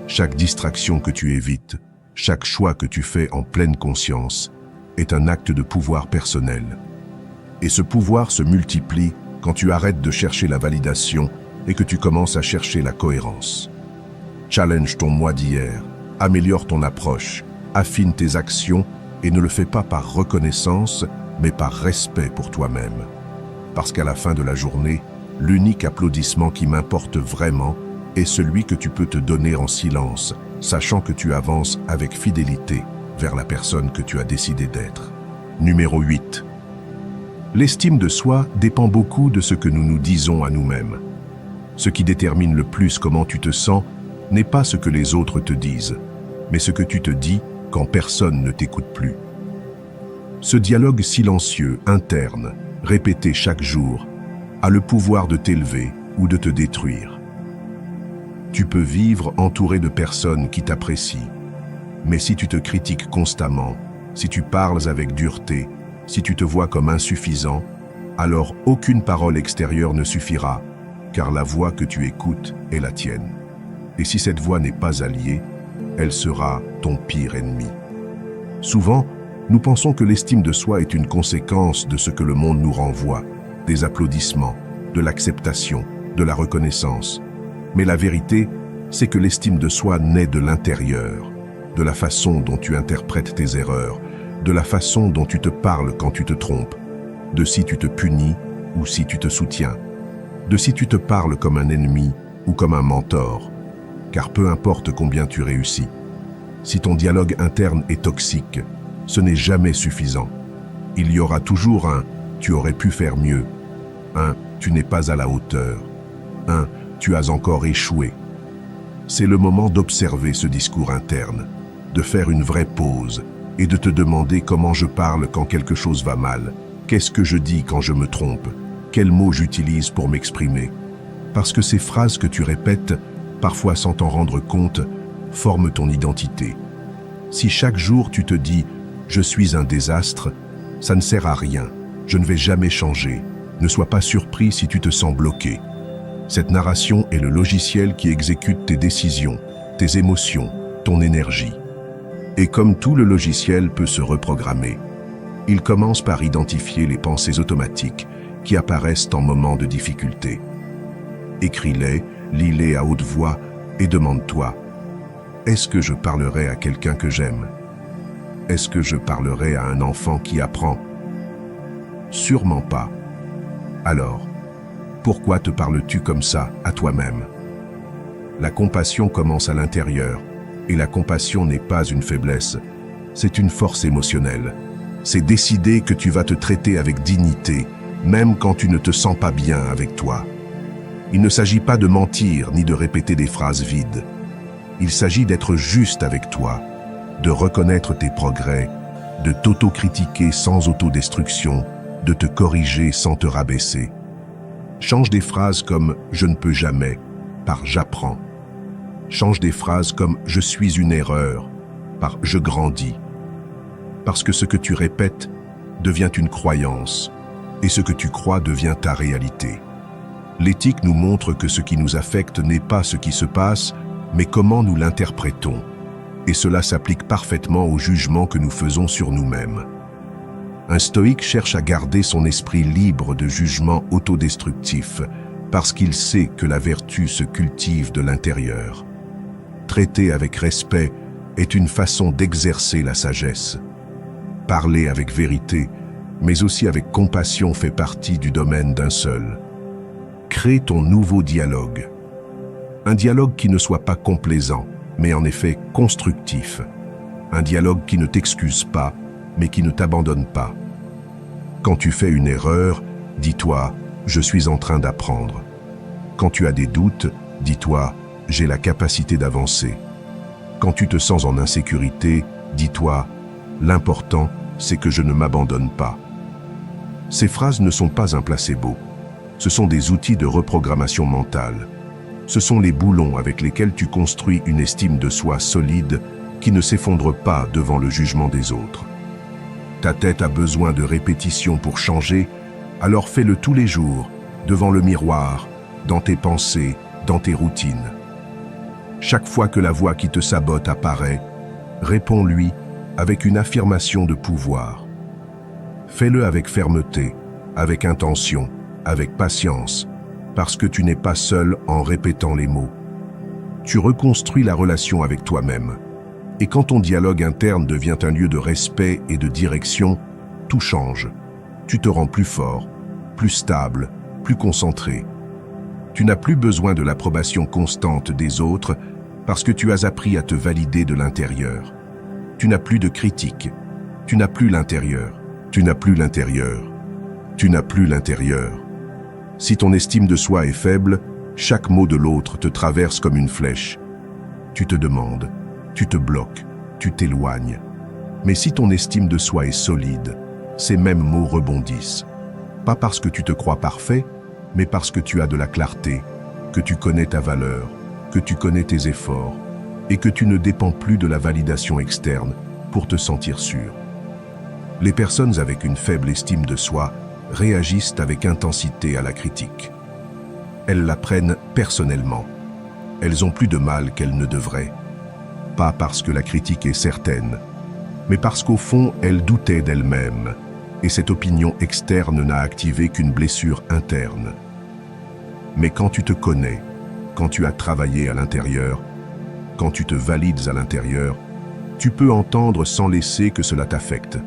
chaque distraction que tu évites, chaque choix que tu fais en pleine conscience est un acte de pouvoir personnel. Et ce pouvoir se multiplie quand tu arrêtes de chercher la validation et que tu commences à chercher la cohérence. Challenge ton moi d'hier, améliore ton approche, affine tes actions et ne le fais pas par reconnaissance, mais par respect pour toi-même. Parce qu'à la fin de la journée, l'unique applaudissement qui m'importe vraiment est celui que tu peux te donner en silence, sachant que tu avances avec fidélité vers la personne que tu as décidé d'être. Numéro 8. L'estime de soi dépend beaucoup de ce que nous nous disons à nous-mêmes. Ce qui détermine le plus comment tu te sens n'est pas ce que les autres te disent, mais ce que tu te dis quand personne ne t'écoute plus. Ce dialogue silencieux, interne, répété chaque jour, a le pouvoir de t'élever ou de te détruire. Tu peux vivre entouré de personnes qui t'apprécient, mais si tu te critiques constamment, si tu parles avec dureté, si tu te vois comme insuffisant, alors aucune parole extérieure ne suffira, car la voix que tu écoutes est la tienne. Et si cette voix n'est pas alliée, elle sera ton pire ennemi. Souvent, nous pensons que l'estime de soi est une conséquence de ce que le monde nous renvoie, des applaudissements, de l'acceptation, de la reconnaissance. Mais la vérité, c'est que l'estime de soi naît de l'intérieur, de la façon dont tu interprètes tes erreurs, de la façon dont tu te parles quand tu te trompes, de si tu te punis ou si tu te soutiens, de si tu te parles comme un ennemi ou comme un mentor, car peu importe combien tu réussis, si ton dialogue interne est toxique, ce n'est jamais suffisant. Il y aura toujours un « tu aurais pu faire mieux », un « tu n'es pas à la hauteur », un « tu as encore échoué ». C'est le moment d'observer ce discours interne, de faire une vraie pause et de te demander comment je parle quand quelque chose va mal, qu'est-ce que je dis quand je me trompe, Quels mots j'utilise pour m'exprimer? Parce que ces phrases que tu répètes, parfois sans t'en rendre compte, forment ton identité. Si chaque jour tu te dis « je suis un désastre », ça ne sert à rien, je ne vais jamais changer. Ne sois pas surpris si tu te sens bloqué. Cette narration est le logiciel qui exécute tes décisions, tes émotions, ton énergie. Et comme tout le logiciel peut se reprogrammer, il commence par identifier les pensées automatiques qui apparaissent en moments de difficulté. Écris-les, lis-les à haute voix et demande-toi: est-ce que je parlerai à quelqu'un que j'aime? Est-ce que je parlerai à un enfant qui apprend? Sûrement pas. Alors, pourquoi te parles-tu comme ça à toi-même? La compassion commence à l'intérieur, et la compassion n'est pas une faiblesse, c'est une force émotionnelle. C'est décider que tu vas te traiter avec dignité, même quand tu ne te sens pas bien avec toi. Il ne s'agit pas de mentir ni de répéter des phrases vides. Il s'agit d'être juste avec toi, de reconnaître tes progrès, de t'autocritiquer sans autodestruction, de te corriger sans te rabaisser. Change des phrases comme « je ne peux jamais » par « j'apprends ». Change des phrases comme « je suis une erreur » par « je grandis ». Parce que ce que tu répètes devient une croyance, et ce que tu crois devient ta réalité. L'éthique nous montre que ce qui nous affecte n'est pas ce qui se passe, mais comment nous l'interprétons. Et cela s'applique parfaitement au jugement que nous faisons sur nous-mêmes. Un stoïque cherche à garder son esprit libre de jugements autodestructifs, parce qu'il sait que la vertu se cultive de l'intérieur. Traiter avec respect est une façon d'exercer la sagesse. Parler avec vérité, mais aussi avec compassion fait partie du domaine d'un seul. Crée ton nouveau dialogue. Un dialogue qui ne soit pas complaisant, mais en effet constructif. Un dialogue qui ne t'excuse pas, mais qui ne t'abandonne pas. Quand tu fais une erreur, dis-toi « je suis en train d'apprendre ». Quand tu as des doutes, dis-toi « j'ai la capacité d'avancer ». Quand tu te sens en insécurité, dis-toi « l'important, c'est que je ne m'abandonne pas ». Ces phrases ne sont pas un placebo. Ce sont des outils de reprogrammation mentale. Ce sont les boulons avec lesquels tu construis une estime de soi solide qui ne s'effondre pas devant le jugement des autres. Ta tête a besoin de répétition pour changer, alors fais-le tous les jours, devant le miroir, dans tes pensées, dans tes routines. Chaque fois que la voix qui te sabote apparaît, réponds-lui avec une affirmation de pouvoir. Fais-le avec fermeté, avec intention, avec patience, parce que tu n'es pas seul en répétant les mots. Tu reconstruis la relation avec toi-même. Et quand ton dialogue interne devient un lieu de respect et de direction, tout change. Tu te rends plus fort, plus stable, plus concentré. Tu n'as plus besoin de l'approbation constante des autres parce que tu as appris à te valider de l'intérieur. Tu n'as plus de critique. Tu n'as plus l'intérieur. Tu n'as plus l'intérieur. Tu n'as plus l'intérieur. Si ton estime de soi est faible, chaque mot de l'autre te traverse comme une flèche. Tu te demandes, tu te bloques, tu t'éloignes. Mais si ton estime de soi est solide, ces mêmes mots rebondissent. Pas parce que tu te crois parfait, mais parce que tu as de la clarté, que tu connais ta valeur, que tu connais tes efforts, et que tu ne dépends plus de la validation externe pour te sentir sûr. Les personnes avec une faible estime de soi réagissent avec intensité à la critique. Elles la prennent personnellement. Elles ont plus de mal qu'elles ne devraient. Pas parce que la critique est certaine, mais parce qu'au fond, elles doutaient d'elles-mêmes, et cette opinion externe n'a activé qu'une blessure interne. Mais quand tu te connais, quand tu as travaillé à l'intérieur, quand tu te valides à l'intérieur, tu peux entendre sans laisser que cela t'affecte.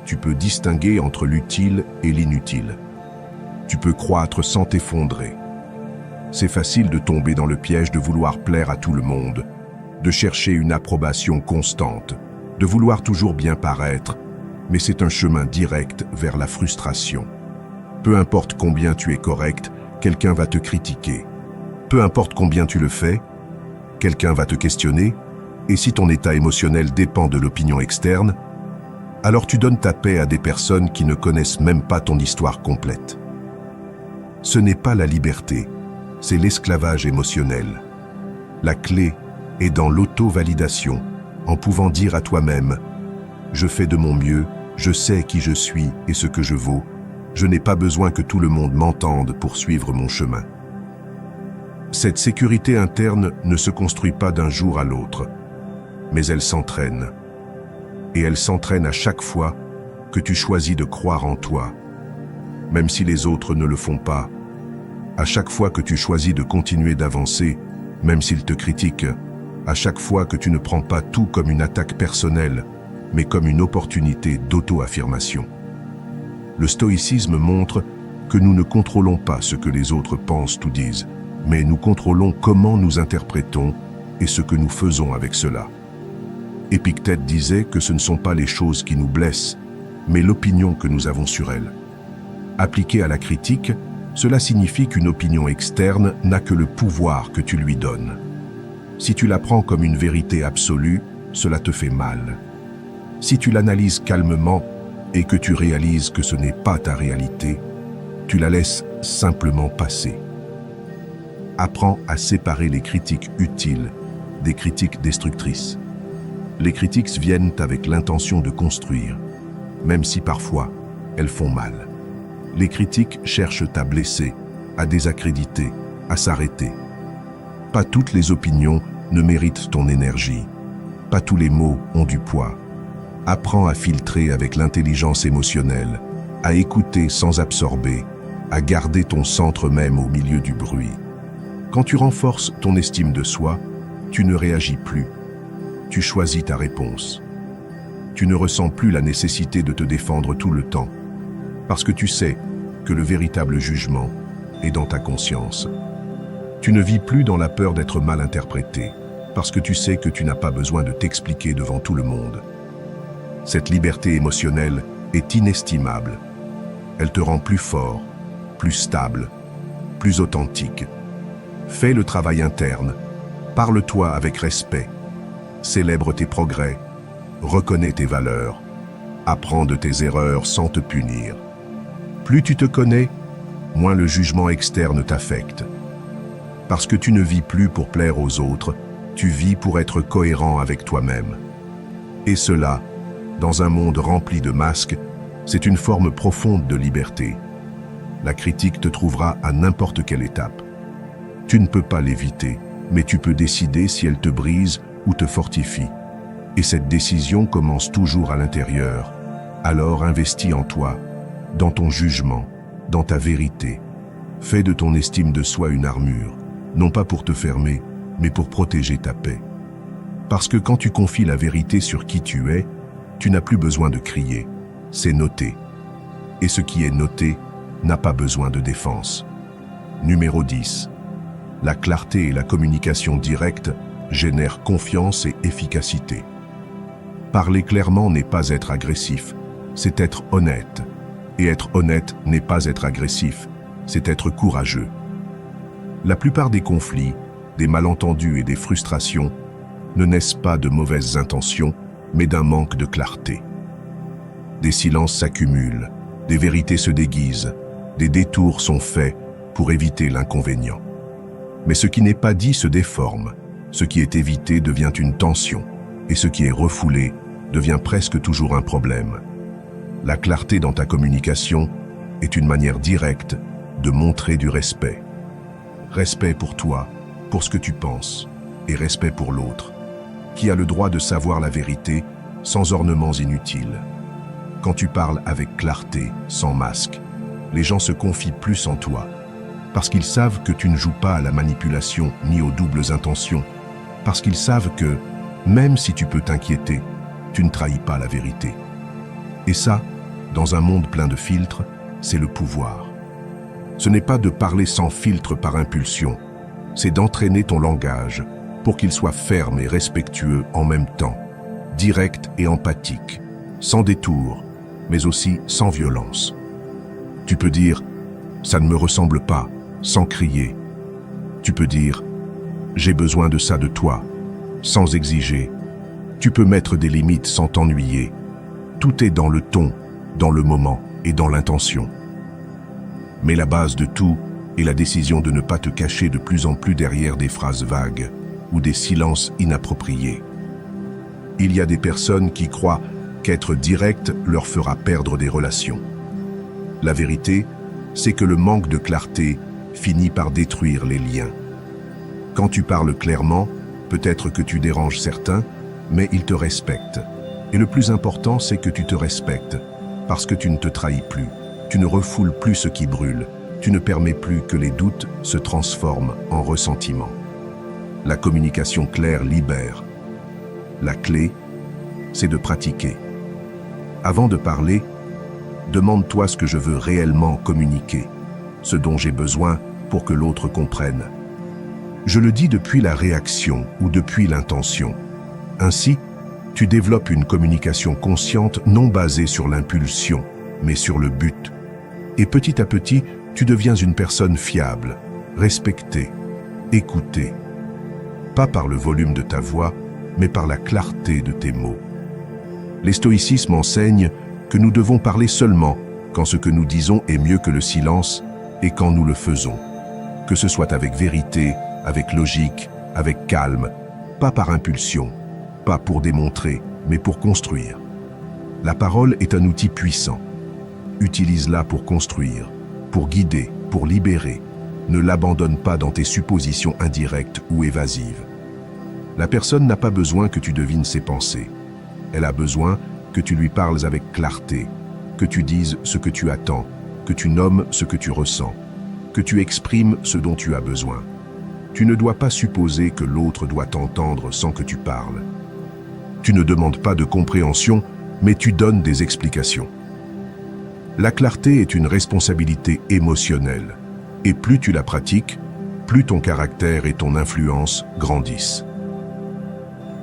Tu peux distinguer entre l'utile et l'inutile. Tu peux croître sans t'effondrer. C'est facile de tomber dans le piège de vouloir plaire à tout le monde, de chercher une approbation constante, de vouloir toujours bien paraître, mais c'est un chemin direct vers la frustration. Peu importe combien tu es correct, quelqu'un va te critiquer. Peu importe combien tu le fais, quelqu'un va te questionner, et si ton état émotionnel dépend de l'opinion externe, alors tu donnes ta paix à des personnes qui ne connaissent même pas ton histoire complète. Ce n'est pas la liberté, c'est l'esclavage émotionnel. La clé est dans l'auto-validation, en pouvant dire à toi-même « Je fais de mon mieux, je sais qui je suis et ce que je vaux, je n'ai pas besoin que tout le monde m'entende pour suivre mon chemin. » Cette sécurité interne ne se construit pas d'un jour à l'autre, mais elle s'entraîne. Et elle s'entraîne à chaque fois que tu choisis de croire en toi, même si les autres ne le font pas. À chaque fois que tu choisis de continuer d'avancer, même s'ils te critiquent, à chaque fois que tu ne prends pas tout comme une attaque personnelle, mais comme une opportunité d'auto-affirmation. Le stoïcisme montre que nous ne contrôlons pas ce que les autres pensent ou disent, mais nous contrôlons comment nous interprétons et ce que nous faisons avec cela. Épictète disait que ce ne sont pas les choses qui nous blessent, mais l'opinion que nous avons sur elles. Appliqué à la critique, cela signifie qu'une opinion externe n'a que le pouvoir que tu lui donnes. Si tu la prends comme une vérité absolue, cela te fait mal. Si tu l'analyses calmement et que tu réalises que ce n'est pas ta réalité, tu la laisses simplement passer. Apprends à séparer les critiques utiles des critiques destructrices. Les critiques viennent avec l'intention de construire, même si parfois elles font mal. Les critiques cherchent à blesser, à désaccréditer, à s'arrêter. Pas toutes les opinions ne méritent ton énergie. Pas tous les mots ont du poids. Apprends à filtrer avec l'intelligence émotionnelle, à écouter sans absorber, à garder ton centre même au milieu du bruit. Quand tu renforces ton estime de soi, tu ne réagis plus. Tu choisis ta réponse. Tu ne ressens plus la nécessité de te défendre tout le temps, parce que tu sais que le véritable jugement est dans ta conscience. Tu ne vis plus dans la peur d'être mal interprété, parce que tu sais que tu n'as pas besoin de t'expliquer devant tout le monde. Cette liberté émotionnelle est inestimable. Elle te rend plus fort, plus stable, plus authentique. Fais le travail interne, parle-toi avec respect, célèbre tes progrès, reconnais tes valeurs, apprends de tes erreurs sans te punir. Plus tu te connais, moins le jugement externe t'affecte. Parce que tu ne vis plus pour plaire aux autres, tu vis pour être cohérent avec toi-même. Et cela, dans un monde rempli de masques, c'est une forme profonde de liberté. La critique te trouvera à n'importe quelle étape. Tu ne peux pas l'éviter, mais tu peux décider si elle te brise ou te fortifie. Et cette décision commence toujours à l'intérieur. Alors investis en toi, dans ton jugement, dans ta vérité. Fais de ton estime de soi une armure, non pas pour te fermer, mais pour protéger ta paix. Parce que quand tu confies la vérité sur qui tu es, tu n'as plus besoin de crier, c'est noté. Et ce qui est noté n'a pas besoin de défense. Numéro 10. La clarté et la communication directe génèrent confiance et efficacité. Parler clairement n'est pas être agressif, c'est être honnête. Et être honnête n'est pas être agressif, c'est être courageux. La plupart des conflits, des malentendus et des frustrations ne naissent pas de mauvaises intentions, mais d'un manque de clarté. Des silences s'accumulent, des vérités se déguisent, des détours sont faits pour éviter l'inconvénient. Mais ce qui n'est pas dit se déforme, ce qui est évité devient une tension, et ce qui est refoulé devient presque toujours un problème. La clarté dans ta communication est une manière directe de montrer du respect. Respect pour toi, pour ce que tu penses, et respect pour l'autre, qui a le droit de savoir la vérité sans ornements inutiles. Quand tu parles avec clarté, sans masque, les gens se confient plus en toi, parce qu'ils savent que tu ne joues pas à la manipulation ni aux doubles intentions, parce qu'ils savent que, même si tu peux t'inquiéter, tu ne trahis pas la vérité. Et ça, dans un monde plein de filtres, c'est le pouvoir. Ce n'est pas de parler sans filtre par impulsion, c'est d'entraîner ton langage pour qu'il soit ferme et respectueux en même temps, direct et empathique, sans détour, mais aussi sans violence. Tu peux dire « ça ne me ressemble pas » sans crier. Tu peux dire « j'ai besoin de ça de toi » sans exiger. Tu peux mettre des limites sans t'ennuyer. Tout est dans le ton, dans le moment et dans l'intention. Mais la base de tout, et la décision de ne pas te cacher de plus en plus derrière des phrases vagues ou des silences inappropriés. Il y a des personnes qui croient qu'être direct leur fera perdre des relations. La vérité, c'est que le manque de clarté finit par détruire les liens. Quand tu parles clairement, peut-être que tu déranges certains, mais ils te respectent. Et le plus important, c'est que tu te respectes, parce que tu ne te trahis plus, tu ne refoules plus ce qui brûle, tu ne permets plus que les doutes se transforment en ressentiment. La communication claire libère. La clé, c'est de pratiquer. Avant de parler, demande-toi ce que je veux réellement communiquer, ce dont j'ai besoin pour que l'autre comprenne. Je le dis depuis la réaction ou depuis l'intention. Ainsi, tu développes une communication consciente non basée sur l'impulsion, mais sur le but. Et petit à petit, tu deviens une personne fiable, respectée, écoutée. Pas par le volume de ta voix, mais par la clarté de tes mots. Les stoïcismes enseignent que nous devons parler seulement quand ce que nous disons est mieux que le silence et quand nous le faisons. Que ce soit avec vérité, avec logique, avec calme, pas par impulsion, pas pour démontrer, mais pour construire. La parole est un outil puissant. Utilise-la pour construire, pour guider, pour libérer. Ne l'abandonne pas dans tes suppositions indirectes ou évasives. La personne n'a pas besoin que tu devines ses pensées. Elle a besoin que tu lui parles avec clarté, que tu dises ce que tu attends, que tu nommes ce que tu ressens, que tu exprimes ce dont tu as besoin. Tu ne dois pas supposer que l'autre doit t'entendre sans que tu parles. Tu ne demandes pas de compréhension, mais tu donnes des explications. La clarté est une responsabilité émotionnelle, et plus tu la pratiques, plus ton caractère et ton influence grandissent.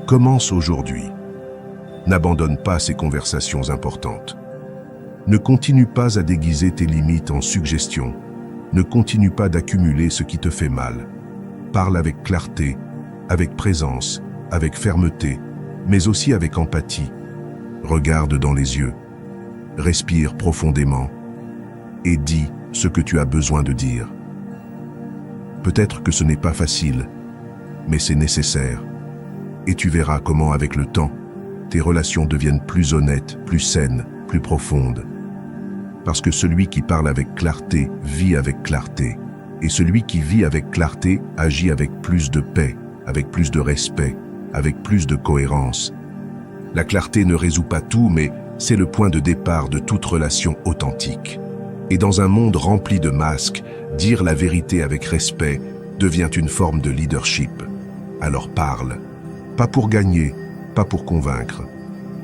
Commence aujourd'hui. N'abandonne pas ces conversations importantes. Ne continue pas à déguiser tes limites en suggestions. Ne continue pas d'accumuler ce qui te fait mal. Parle avec clarté, avec présence, avec fermeté, mais aussi avec empathie. Regarde dans les yeux. Respire profondément et dis ce que tu as besoin de dire. Peut-être que ce n'est pas facile, mais c'est nécessaire. Et tu verras comment, avec le temps, tes relations deviennent plus honnêtes, plus saines, plus profondes. Parce que celui qui parle avec clarté vit avec clarté. Et celui qui vit avec clarté agit avec plus de paix, avec plus de respect, avec plus de cohérence. La clarté ne résout pas tout, mais c'est le point de départ de toute relation authentique. Et dans un monde rempli de masques, dire la vérité avec respect devient une forme de leadership. Alors parle. Pas pour gagner, pas pour convaincre.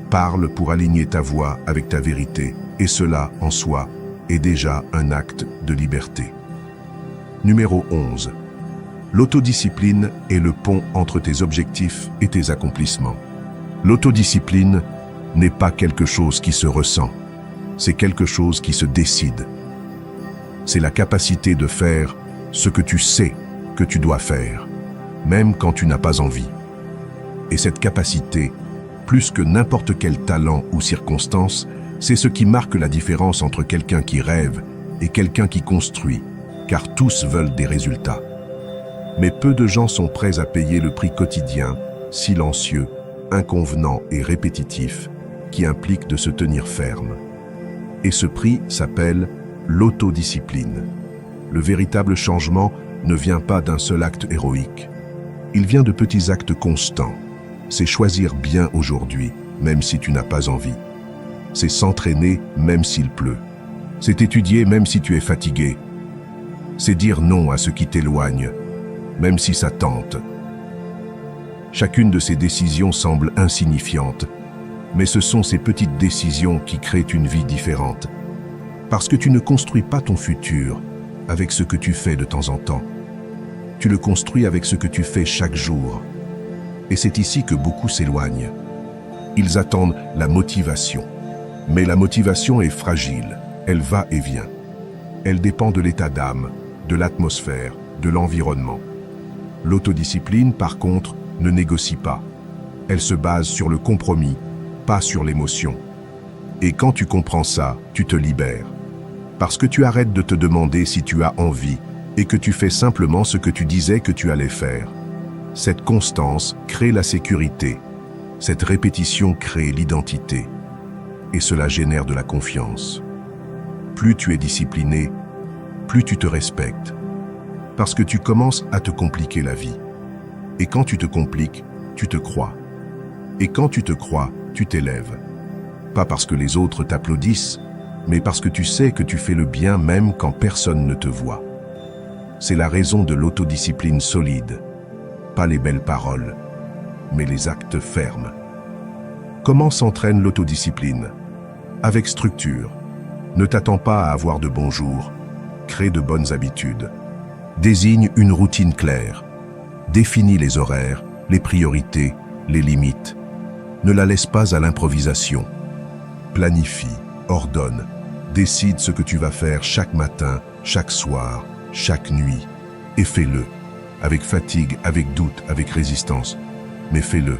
Parle pour aligner ta voix avec ta vérité, et cela, en soi, est déjà un acte de liberté. Numéro 11. L'autodiscipline est le pont entre tes objectifs et tes accomplissements. L'autodiscipline n'est pas quelque chose qui se ressent, c'est quelque chose qui se décide. C'est la capacité de faire ce que tu sais que tu dois faire, même quand tu n'as pas envie. Et cette capacité, plus que n'importe quel talent ou circonstance, c'est ce qui marque la différence entre quelqu'un qui rêve et quelqu'un qui construit, car tous veulent des résultats. Mais peu de gens sont prêts à payer le prix quotidien, silencieux, inconvenant et répétitif, qui implique de se tenir ferme. Et ce prix s'appelle l'autodiscipline. Le véritable changement ne vient pas d'un seul acte héroïque. Il vient de petits actes constants. C'est choisir bien aujourd'hui, même si tu n'as pas envie. C'est s'entraîner même s'il pleut. C'est étudier même si tu es fatigué. C'est dire non à ce qui t'éloigne, même si ça tente. Chacune de ces décisions semble insignifiante, mais ce sont ces petites décisions qui créent une vie différente. Parce que tu ne construis pas ton futur avec ce que tu fais de temps en temps. Tu le construis avec ce que tu fais chaque jour. Et c'est ici que beaucoup s'éloignent. Ils attendent la motivation. Mais la motivation est fragile, elle va et vient. Elle dépend de l'état d'âme, de l'atmosphère, de l'environnement. L'autodiscipline, par contre, ne négocie pas. Elle se base sur le compromis, pas sur l'émotion. Et quand tu comprends ça, tu te libères. Parce que tu arrêtes de te demander si tu as envie et que tu fais simplement ce que tu disais que tu allais faire. Cette constance crée la sécurité. Cette répétition crée l'identité. Et cela génère de la confiance. Plus tu es discipliné, plus tu te respectes. Parce que tu commences à te compliquer la vie. Et quand tu te compliques, tu te crois. Et quand tu te crois, tu t'élèves. Pas parce que les autres t'applaudissent, mais parce que tu sais que tu fais le bien même quand personne ne te voit. C'est la raison de l'autodiscipline solide. Pas les belles paroles, mais les actes fermes. Comment s'entraîne l'autodiscipline? Avec structure. Ne t'attends pas à avoir de bons jours. Crée de bonnes habitudes. Désigne une routine claire. Définis les horaires, les priorités, les limites. Ne la laisse pas à l'improvisation. Planifie, ordonne, décide ce que tu vas faire chaque matin, chaque soir, chaque nuit. Et fais-le. Avec fatigue, avec doute, avec résistance. Mais fais-le.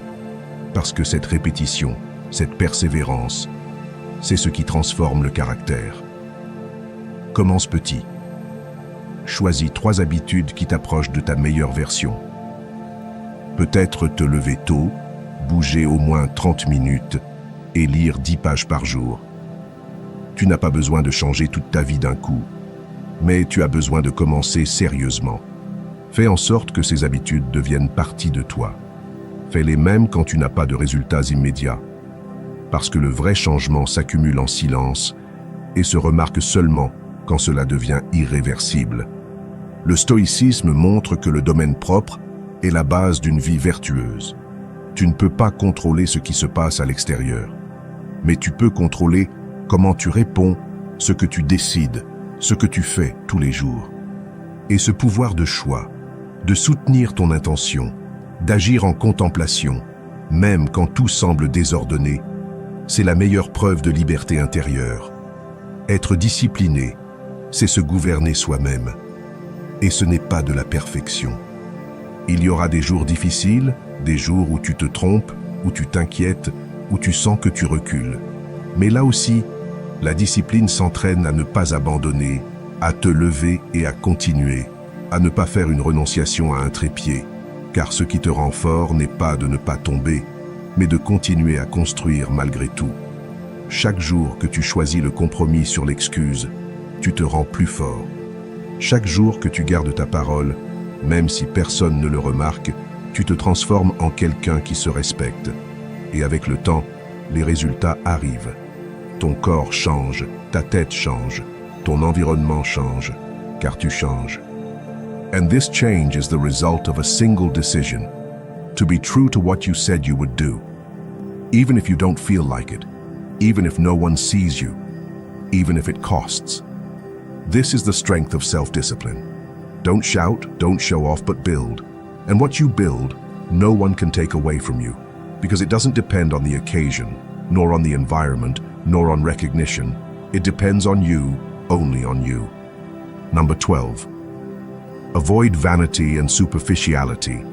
Parce que cette répétition, cette persévérance, c'est ce qui transforme le caractère. Commence petit. Choisis 3 habitudes qui t'approchent de ta meilleure version. Peut-être te lever tôt, bouger au moins 30 minutes et lire 10 pages par jour. Tu n'as pas besoin de changer toute ta vie d'un coup, mais tu as besoin de commencer sérieusement. Fais en sorte que ces habitudes deviennent partie de toi. Fais-les même quand tu n'as pas de résultats immédiats. Parce que le vrai changement s'accumule en silence et se remarque seulement quand cela devient irréversible. Le stoïcisme montre que le domaine propre est la base d'une vie vertueuse. Tu ne peux pas contrôler ce qui se passe à l'extérieur, mais tu peux contrôler comment tu réponds, ce que tu décides, ce que tu fais tous les jours. Et ce pouvoir de choix, de soutenir ton intention, d'agir en contemplation, même quand tout semble désordonné, c'est la meilleure preuve de liberté intérieure. Être discipliné, c'est se gouverner soi-même. Et ce n'est pas de la perfection. Il y aura des jours difficiles, des jours où tu te trompes, où tu t'inquiètes, où tu sens que tu recules. Mais là aussi, la discipline s'entraîne à ne pas abandonner, à te lever et à continuer, à ne pas faire une renonciation à un trépied, car ce qui te rend fort n'est pas de ne pas tomber, mais de continuer à construire malgré tout. Chaque jour que tu choisis le compromis sur l'excuse, tu te rends plus fort. Chaque jour que tu gardes ta parole, même si personne ne le remarque, tu te transformes en quelqu'un qui se respecte. Et avec le temps, les résultats arrivent. Ton corps change, ta tête change, ton environnement change, car tu changes. And this change is the result of a single decision. To be true to what you said you would do, even if you don't feel like it, even if no one sees you, even if it costs. This is the strength of self-discipline. Don't shout, don't show off, but build. And what you build, no one can take away from you, because it doesn't depend on the occasion, nor on the environment, nor on recognition. It depends on you, only on you. Number 12. Avoid vanity and superficiality.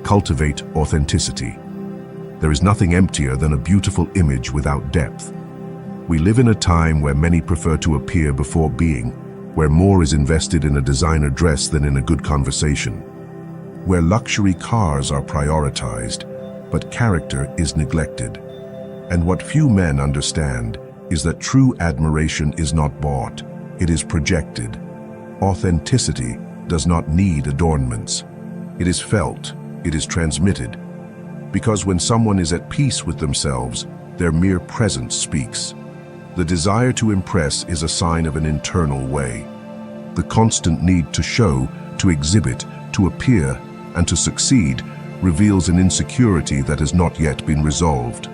Cultivate authenticity. There is nothing emptier than a beautiful image without depth. We live in a time where many prefer to appear before being, where more is invested in a designer dress than in a good conversation, where luxury cars are prioritized, but character is neglected. And what few men understand is that true admiration is not bought, it is projected. Authenticity does not need adornments. It is felt. It is transmitted. Because when someone is at peace with themselves, their mere presence speaks. The desire to impress is a sign of an internal way. The constant need to show, to exhibit, to appear, and to succeed reveals an insecurity that has not yet been resolved.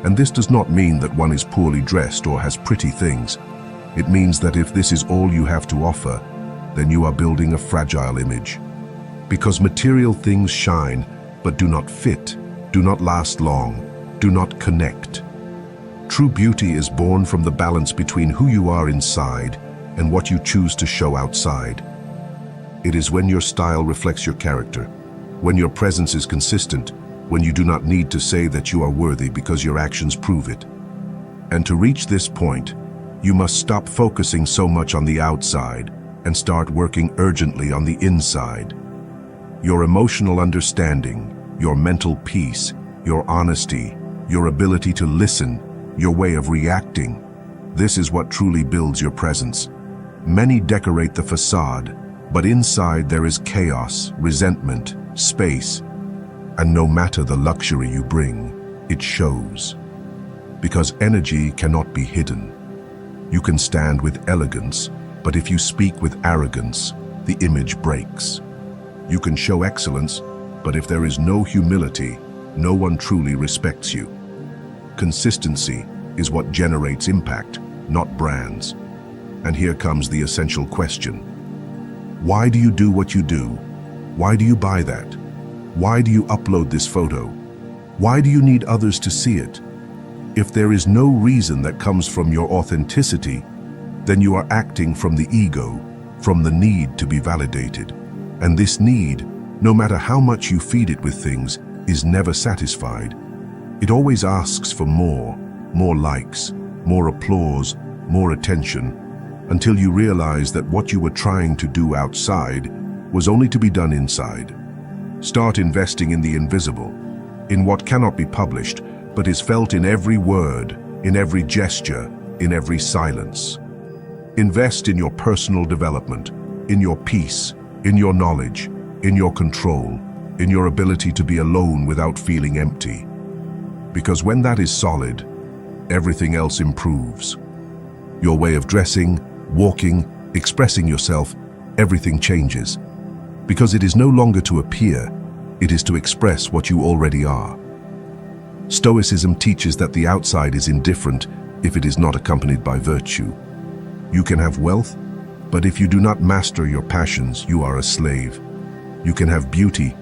And this does not mean that one is poorly dressed or has pretty things. It means that if this is all you have to offer, then you are building a fragile image. Because material things shine, but do not fit, do not last long, do not connect. True beauty is born from the balance between who you are inside and what you choose to show outside. It is when your style reflects your character, when your presence is consistent, when you do not need to say that you are worthy because your actions prove it. And to reach this point, you must stop focusing so much on the outside and start working urgently on the inside. Your emotional understanding, your mental peace, your honesty, your ability to listen, your way of reacting. This is what truly builds your presence. Many decorate the facade, but inside there is chaos, resentment, space. And no matter the luxury you bring, it shows. Because energy cannot be hidden. You can stand with elegance, but if you speak with arrogance, the image breaks. You can show excellence, but if there is no humility, no one truly respects you. Consistency is what generates impact, not brands. And here comes the essential question. Why do you do what you do? Why do you buy that? Why do you upload this photo? Why do you need others to see it? If there is no reason that comes from your authenticity, then you are acting from the ego, from the need to be validated. And this need, no matter how much you feed it with things, is never satisfied. It always asks for more likes, more applause, more attention, until you realize that what you were trying to do outside was only to be done inside. Start investing in the invisible, in what cannot be published, but is felt in every word, in every gesture, in every silence. Invest in your personal development, in your peace, in your knowledge, in your control, in your ability to be alone without feeling empty. Because when that is solid, everything else improves. Your way of dressing, walking, expressing yourself, everything changes. Because it is no longer to appear, it is to express what you already are. Stoicism teaches that the outside is indifferent if it is not accompanied by virtue. You can have wealth, but if you do not master your passions, you are a slave. You can have beauty,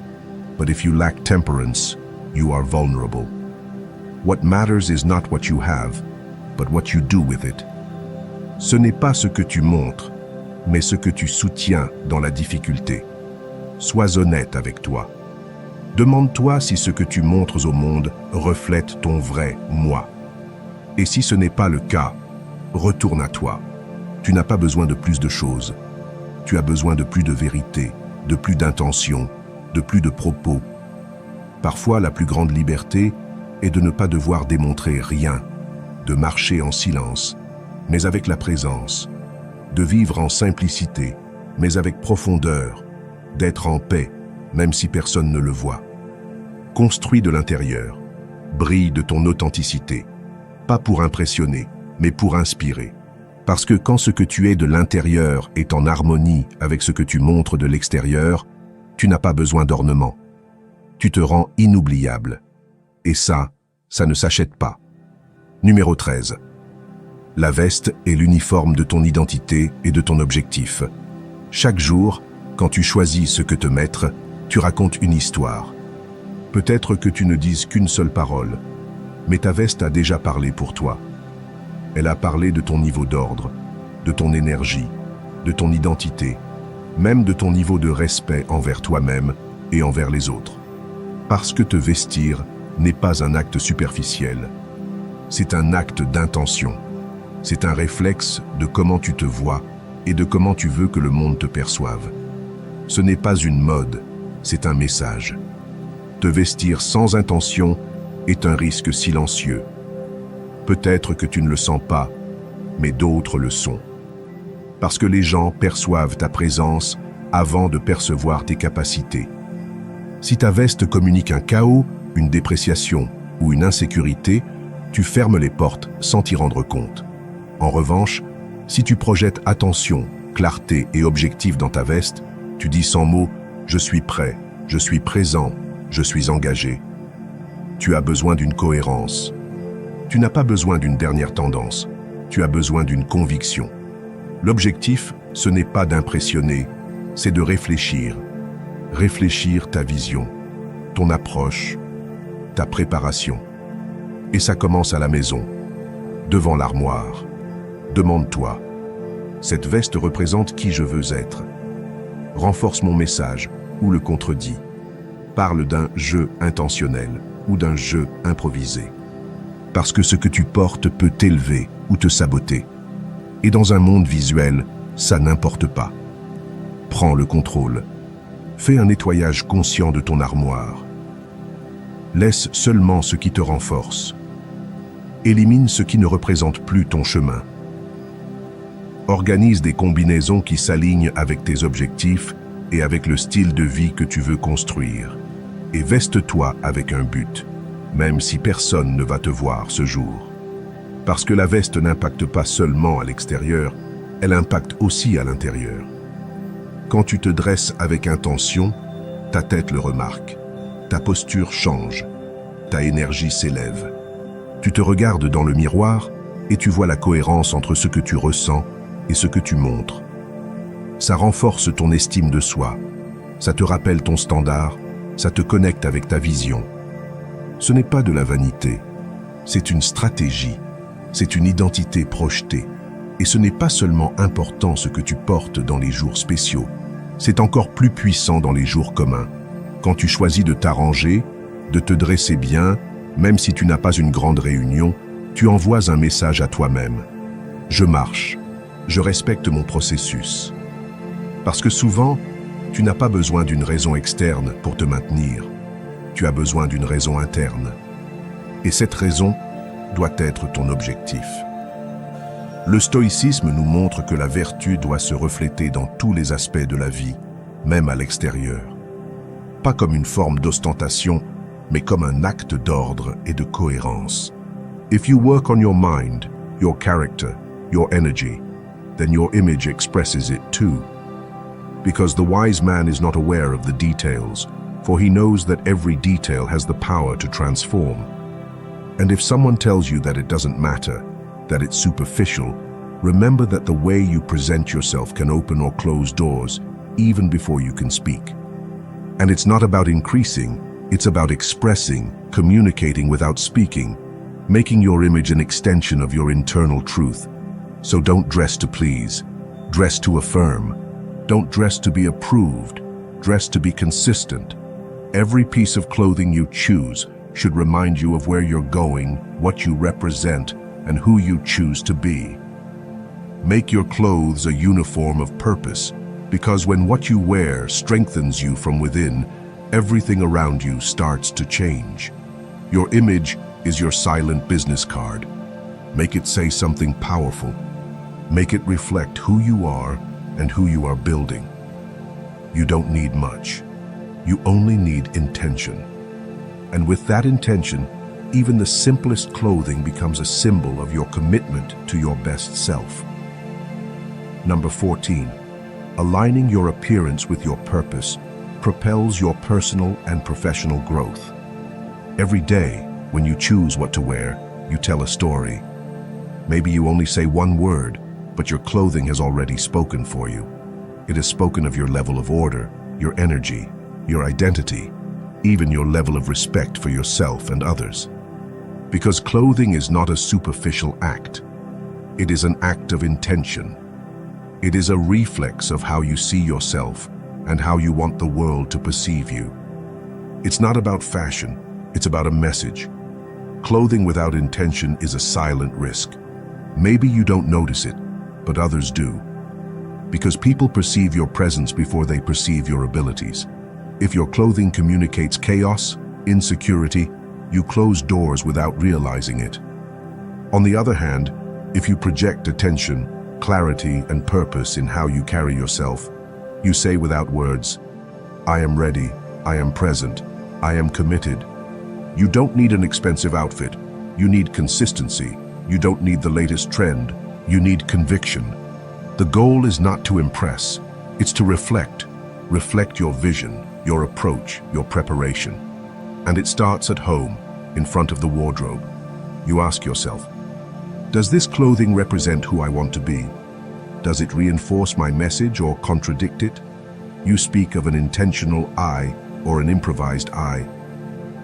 but if you lack temperance, you are vulnerable. What matters is not what you have, but what you do with it. Ce n'est pas ce que tu montres, mais ce que tu soutiens dans la difficulté. Sois honnête avec toi. Demande-toi si ce que tu montres au monde reflète ton vrai moi. Et si ce n'est pas le cas, retourne à toi. Tu n'as pas besoin de plus de choses. Tu as besoin de plus de vérité, de plus d'intention, de plus de propos. Parfois, la plus grande liberté est de ne pas devoir démontrer rien, de marcher en silence, mais avec la présence, de vivre en simplicité, mais avec profondeur, d'être en paix, même si personne ne le voit. Construis de l'intérieur, brille de ton authenticité, pas pour impressionner, mais pour inspirer. Parce que quand ce que tu es de l'intérieur est en harmonie avec ce que tu montres de l'extérieur, tu n'as pas besoin d'ornement. Tu te rends inoubliable. Et ça ne s'achète pas. Numéro 13. La veste est l'uniforme de ton identité et de ton objectif. Chaque jour, quand tu choisis ce que te mettre, tu racontes une histoire. Peut-être que tu ne dises qu'une seule parole, mais ta veste a déjà parlé pour toi. Elle a parlé de ton niveau d'ordre, de ton énergie, de ton identité, même de ton niveau de respect envers toi-même et envers les autres. Parce que te vestir n'est pas un acte superficiel. C'est un acte d'intention. C'est un réflexe de comment tu te vois et de comment tu veux que le monde te perçoive. Ce n'est pas une mode, c'est un message. Te vestir sans intention est un risque silencieux. Peut-être que tu ne le sens pas, mais d'autres le sont. Parce que les gens perçoivent ta présence avant de percevoir tes capacités. Si ta veste communique un chaos, une dépréciation ou une insécurité, tu fermes les portes sans t'y rendre compte. En revanche, si tu projettes attention, clarté et objectif dans ta veste, tu dis sans mots « je suis prêt, je suis présent, je suis engagé ». Tu as besoin d'une cohérence. Tu n'as pas besoin d'une dernière tendance, tu as besoin d'une conviction. L'objectif, ce n'est pas d'impressionner, c'est de réfléchir. Réfléchir ta vision, ton approche, ta préparation. Et ça commence à la maison, devant l'armoire. Demande-toi, cette veste représente qui je veux être. Renforce mon message ou le contredit. Parle d'un jeu intentionnel ou d'un jeu improvisé. Parce que ce que tu portes peut t'élever ou te saboter. Et dans un monde visuel, ça n'importe pas. Prends le contrôle. Fais un nettoyage conscient de ton armoire. Laisse seulement ce qui te renforce. Élimine ce qui ne représente plus ton chemin. Organise des combinaisons qui s'alignent avec tes objectifs et avec le style de vie que tu veux construire. Et veste-toi avec un but, même si personne ne va te voir ce jour. Parce que la veste n'impacte pas seulement à l'extérieur, elle impacte aussi à l'intérieur. Quand tu te dresses avec intention, ta tête le remarque, ta posture change, ta énergie s'élève. Tu te regardes dans le miroir et tu vois la cohérence entre ce que tu ressens et ce que tu montres. Ça renforce ton estime de soi, ça te rappelle ton standard, ça te connecte avec ta vision. Ce n'est pas de la vanité, c'est une stratégie, c'est une identité projetée. Et ce n'est pas seulement important ce que tu portes dans les jours spéciaux, c'est encore plus puissant dans les jours communs. Quand tu choisis de t'arranger, de te dresser bien, même si tu n'as pas une grande réunion, tu envoies un message à toi-même. Je marche, je respecte mon processus. Parce que souvent, tu n'as pas besoin d'une raison externe pour te maintenir. Tu as besoin d'une raison interne. Et cette raison doit être ton objectif. Le stoïcisme nous montre que la vertu doit se refléter dans tous les aspects de la vie, même à l'extérieur. Pas comme une forme d'ostentation, mais comme un acte d'ordre et de cohérence. If you work on your mind, your character, your energy, then your image expresses it too. Because the wise man is not aware of the details, for he knows that every detail has the power to transform. And if someone tells you that it doesn't matter, that it's superficial, remember that the way you present yourself can open or close doors even before you can speak. And it's not about increasing, it's about expressing, communicating without speaking, making your image an extension of your internal truth. So don't dress to please, dress to affirm. Don't dress to be approved, dress to be consistent. Every piece of clothing you choose should remind you of where you're going, what you represent, and who you choose to be. Make your clothes a uniform of purpose, because when what you wear strengthens you from within, everything around you starts to change. Your image is your silent business card. Make it say something powerful. Make it reflect who you are and who you are building. You don't need much. You only need intention. And with that intention, even the simplest clothing becomes a symbol of your commitment to your best self. Number 14. Aligning your appearance with your purpose propels your personal and professional growth. Every day, when you choose what to wear, you tell a story. Maybe you only say one word, but your clothing has already spoken for you. It has spoken of your level of order, your energy, your identity, even your level of respect for yourself and others. Because clothing is not a superficial act. It is an act of intention. It is a reflex of how you see yourself and how you want the world to perceive you. It's not about fashion, it's about a message. Clothing without intention is a silent risk. Maybe you don't notice it, but others do. Because people perceive your presence before they perceive your abilities. If your clothing communicates chaos, insecurity, you close doors without realizing it. On the other hand, if you project attention, clarity, and purpose in how you carry yourself, you say without words, I am ready, I am present, I am committed. You don't need an expensive outfit. You need consistency. You don't need the latest trend. You need conviction. The goal is not to impress. It's to reflect. Reflect your vision, your approach, your preparation. And it starts at home, in front of the wardrobe. You ask yourself, does this clothing represent who I want to be? Does it reinforce my message or contradict it? You speak of an intentional I or an improvised I,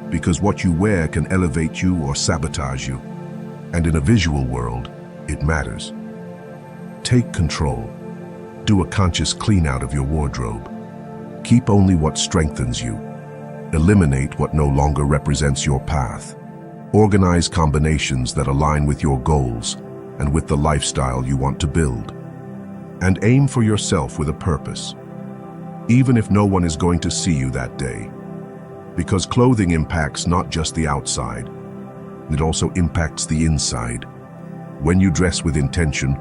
because what you wear can elevate you or sabotage you. And in a visual world, it matters. Take control. Do a conscious clean out of your wardrobe. Keep only what strengthens you. Eliminate what no longer represents your path. Organize combinations that align with your goals and with the lifestyle you want to build. And aim for yourself with a purpose. even if no one is going to see you that day. Because clothing impacts not just the outside, it also impacts the inside. When you dress with intention,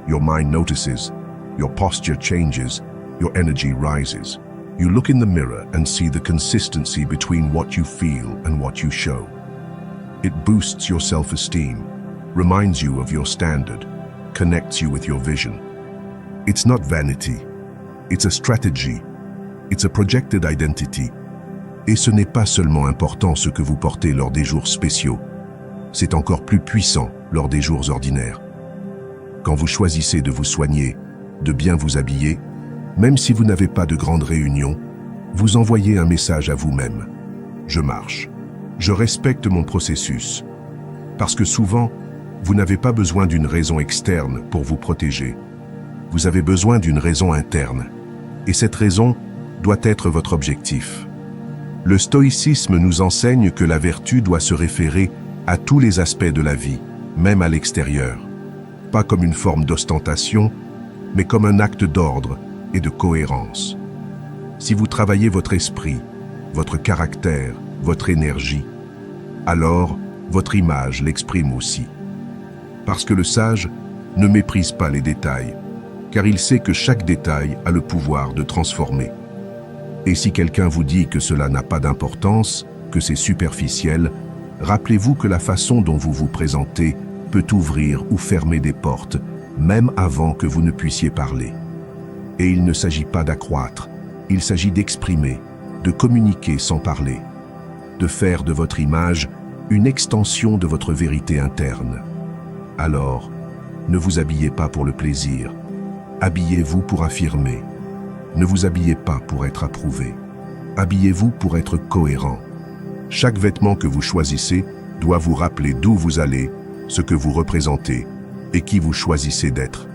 your mind notices, your posture changes, your energy rises. You look in the mirror and see the consistency between what you feel and what you show. It boosts your self-esteem, reminds you of your standard, connects you with your vision. It's not vanity, it's a strategy, it's a projected identity. Et ce n'est pas seulement important ce que vous portez lors des jours spéciaux, c'est encore plus puissant lors des jours ordinaires. Quand vous choisissez de vous soigner, de bien vous habiller, même si vous n'avez pas de grandes réunions, vous envoyez un message à vous-même. Je marche. Je respecte mon processus. Parce que souvent, vous n'avez pas besoin d'une raison externe pour vous protéger. Vous avez besoin d'une raison interne. Et cette raison doit être votre objectif. Le stoïcisme nous enseigne que la vertu doit se référer à tous les aspects de la vie, même à l'extérieur. Pas comme une forme d'ostentation, mais comme un acte d'ordre et de cohérence. Si vous travaillez votre esprit, votre caractère, votre énergie, alors votre image l'exprime aussi. Parce que le sage ne méprise pas les détails, car il sait que chaque détail a le pouvoir de transformer. Et si quelqu'un vous dit que cela n'a pas d'importance, que c'est superficiel, rappelez-vous que la façon dont vous vous présentez peut ouvrir ou fermer des portes, même avant que vous ne puissiez parler. Et il ne s'agit pas d'accroître, il s'agit d'exprimer, de communiquer sans parler, de faire de votre image une extension de votre vérité interne. Alors, ne vous habillez pas pour le plaisir, habillez-vous pour affirmer. Ne vous habillez pas pour être approuvé. Habillez-vous pour être cohérent. Chaque vêtement que vous choisissez doit vous rappeler d'où vous allez, ce que vous représentez et qui vous choisissez d'être.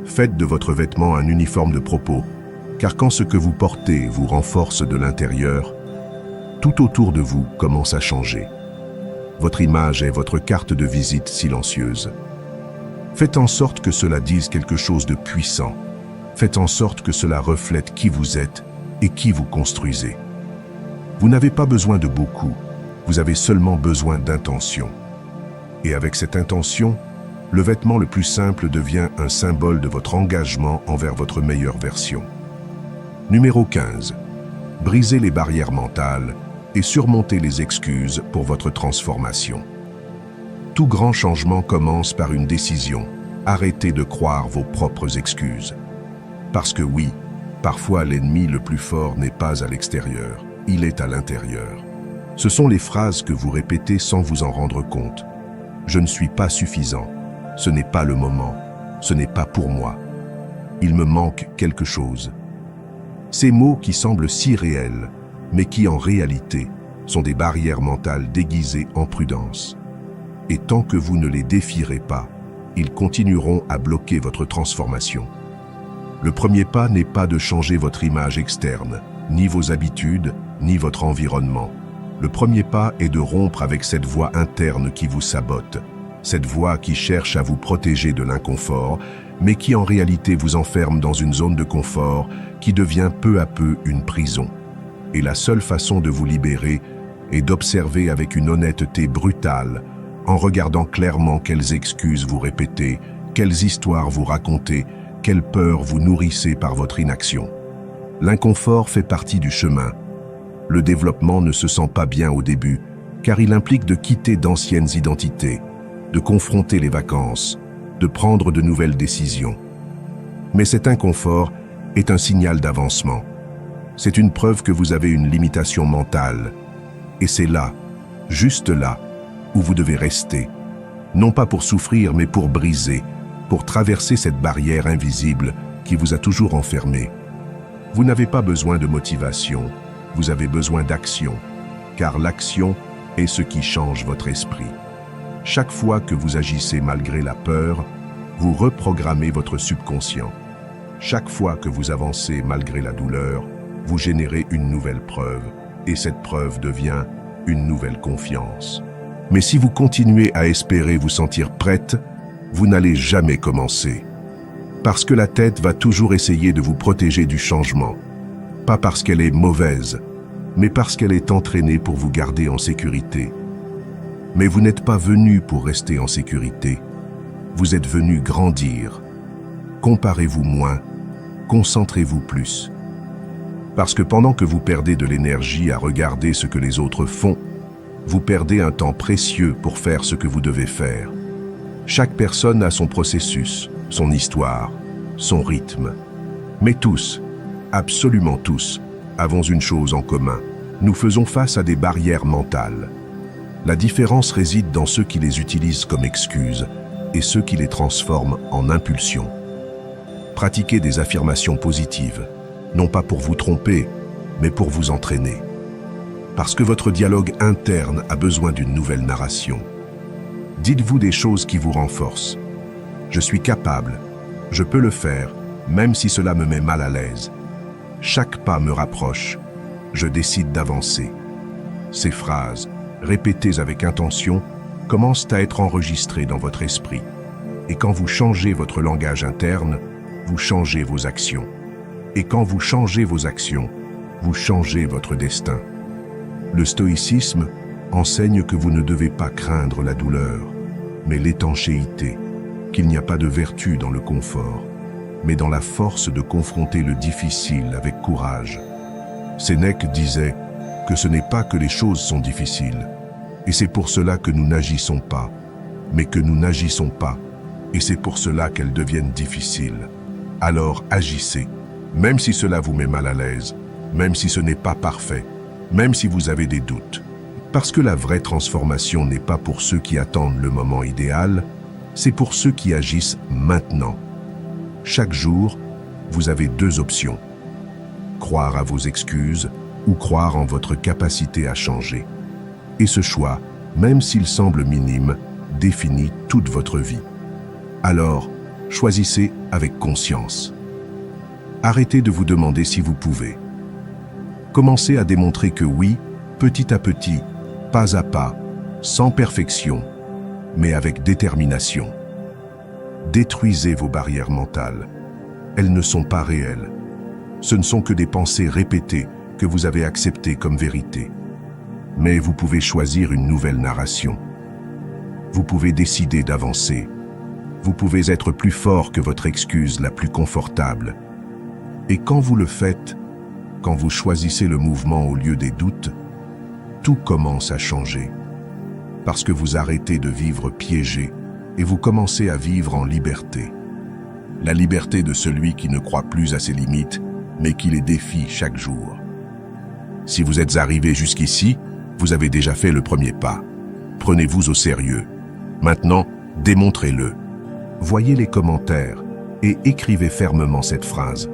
Faites de votre vêtement un uniforme de propos, car quand ce que vous portez vous renforce de l'intérieur, tout autour de vous commence à changer. Votre image est votre carte de visite silencieuse. Faites en sorte que cela dise quelque chose de puissant. Faites en sorte que cela reflète qui vous êtes et qui vous construisez. Vous n'avez pas besoin de beaucoup, vous avez seulement besoin d'intention. Et avec cette intention, le vêtement le plus simple devient un symbole de votre engagement envers votre meilleure version. Numéro 15. Brisez les barrières mentales et surmontez les excuses pour votre transformation. Tout grand changement commence par une décision. Arrêtez de croire vos propres excuses. Parce que oui, parfois l'ennemi le plus fort n'est pas à l'extérieur, il est à l'intérieur. Ce sont les phrases que vous répétez sans vous en rendre compte. Je ne suis pas suffisant, ce n'est pas le moment, ce n'est pas pour moi. Il me manque quelque chose. Ces mots qui semblent si réels, mais qui en réalité sont des barrières mentales déguisées en prudence. Et tant que vous ne les défierez pas, ils continueront à bloquer votre transformation. Le premier pas n'est pas de changer votre image externe, ni vos habitudes, ni votre environnement. Le premier pas est de rompre avec cette voix interne qui vous sabote, cette voix qui cherche à vous protéger de l'inconfort, mais qui en réalité vous enferme dans une zone de confort qui devient peu à peu une prison. Et la seule façon de vous libérer est d'observer avec une honnêteté brutale, en regardant clairement quelles excuses vous répétez, quelles histoires vous racontez, quelle peur vous nourrissez par votre inaction. L'inconfort fait partie du chemin. Le développement ne se sent pas bien au début, car il implique de quitter d'anciennes identités, de confronter les vacances, de prendre de nouvelles décisions. Mais cet inconfort est un signal d'avancement. C'est une preuve que vous avez une limitation mentale. Et c'est là, juste là, où vous devez rester. Non pas pour souffrir, mais pour briser, pour traverser cette barrière invisible qui vous a toujours enfermé. Vous n'avez pas besoin de motivation, vous avez besoin d'action, car l'action est ce qui change votre esprit. Chaque fois que vous agissez malgré la peur, vous reprogrammez votre subconscient. Chaque fois que vous avancez malgré la douleur, vous générez une nouvelle preuve, et cette preuve devient une nouvelle confiance. Mais si vous continuez à espérer vous sentir prête, vous n'allez jamais commencer. Parce que la tête va toujours essayer de vous protéger du changement. pas parce qu'elle est mauvaise, mais parce qu'elle est entraînée pour vous garder en sécurité. Mais vous n'êtes pas venu pour rester en sécurité. Vous êtes venu grandir. Comparez-vous moins, concentrez-vous plus. Parce que pendant que vous perdez de l'énergie à regarder ce que les autres font, vous perdez un temps précieux pour faire ce que vous devez faire. Chaque personne a son processus, son histoire, son rythme. Mais tous, absolument tous, avons une chose en commun. Nous faisons face à des barrières mentales. La différence réside dans ceux qui les utilisent comme excuses et ceux qui les transforment en impulsions. Pratiquez des affirmations positives, non pas pour vous tromper, mais pour vous entraîner. Parce que votre dialogue interne a besoin d'une nouvelle narration. Dites-vous des choses qui vous renforcent. Je suis capable, je peux le faire, même si cela me met mal à l'aise. Chaque pas me rapproche, je décide d'avancer. Ces phrases, répétées avec intention, commencent à être enregistrées dans votre esprit. Et quand vous changez votre langage interne, vous changez vos actions. Et quand vous changez vos actions, vous changez votre destin. Le stoïcisme enseigne que vous ne devez pas craindre la douleur, mais l'étanchéité, qu'il n'y a pas de vertu dans le confort, mais dans la force de confronter le difficile avec courage. Sénèque disait que ce n'est pas que les choses sont difficiles, et c'est pour cela que nous n'agissons pas, mais que nous n'agissons pas, et c'est pour cela qu'elles deviennent difficiles. Alors agissez, même si cela vous met mal à l'aise, même si ce n'est pas parfait, même si vous avez des doutes. Parce que la vraie transformation n'est pas pour ceux qui attendent le moment idéal, c'est pour ceux qui agissent maintenant. Chaque jour, vous avez deux options. Croire à vos excuses ou croire en votre capacité à changer. Et ce choix, même s'il semble minime, définit toute votre vie. Alors, choisissez avec conscience. Arrêtez de vous demander si vous pouvez. Commencez à démontrer que oui, petit à petit, pas à pas, sans perfection, mais avec détermination. Détruisez vos barrières mentales. Elles ne sont pas réelles. Ce ne sont que des pensées répétées que vous avez acceptées comme vérité. Mais vous pouvez choisir une nouvelle narration. Vous pouvez décider d'avancer. Vous pouvez être plus fort que votre excuse la plus confortable. Et quand vous le faites, quand vous choisissez le mouvement au lieu des doutes, tout commence à changer. Parce que vous arrêtez de vivre piégé et vous commencez à vivre en liberté. La liberté de celui qui ne croit plus à ses limites, mais qui les défie chaque jour. Si vous êtes arrivé jusqu'ici, vous avez déjà fait le premier pas. Prenez-vous au sérieux. Maintenant, démontrez-le. Voyez les commentaires et écrivez fermement cette phrase.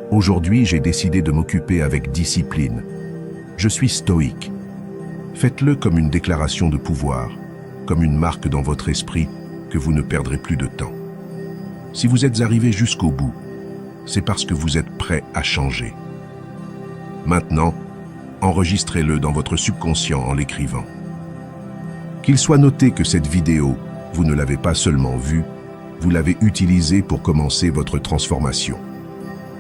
Aujourd'hui, j'ai décidé de m'occuper avec discipline. Je suis stoïque. Faites-le comme une déclaration de pouvoir, comme une marque dans votre esprit que vous ne perdrez plus de temps. Si vous êtes arrivé jusqu'au bout, c'est parce que vous êtes prêt à changer. Maintenant, enregistrez-le dans votre subconscient en l'écrivant. Qu'il soit noté que cette vidéo, vous ne l'avez pas seulement vue, vous l'avez utilisée pour commencer votre transformation.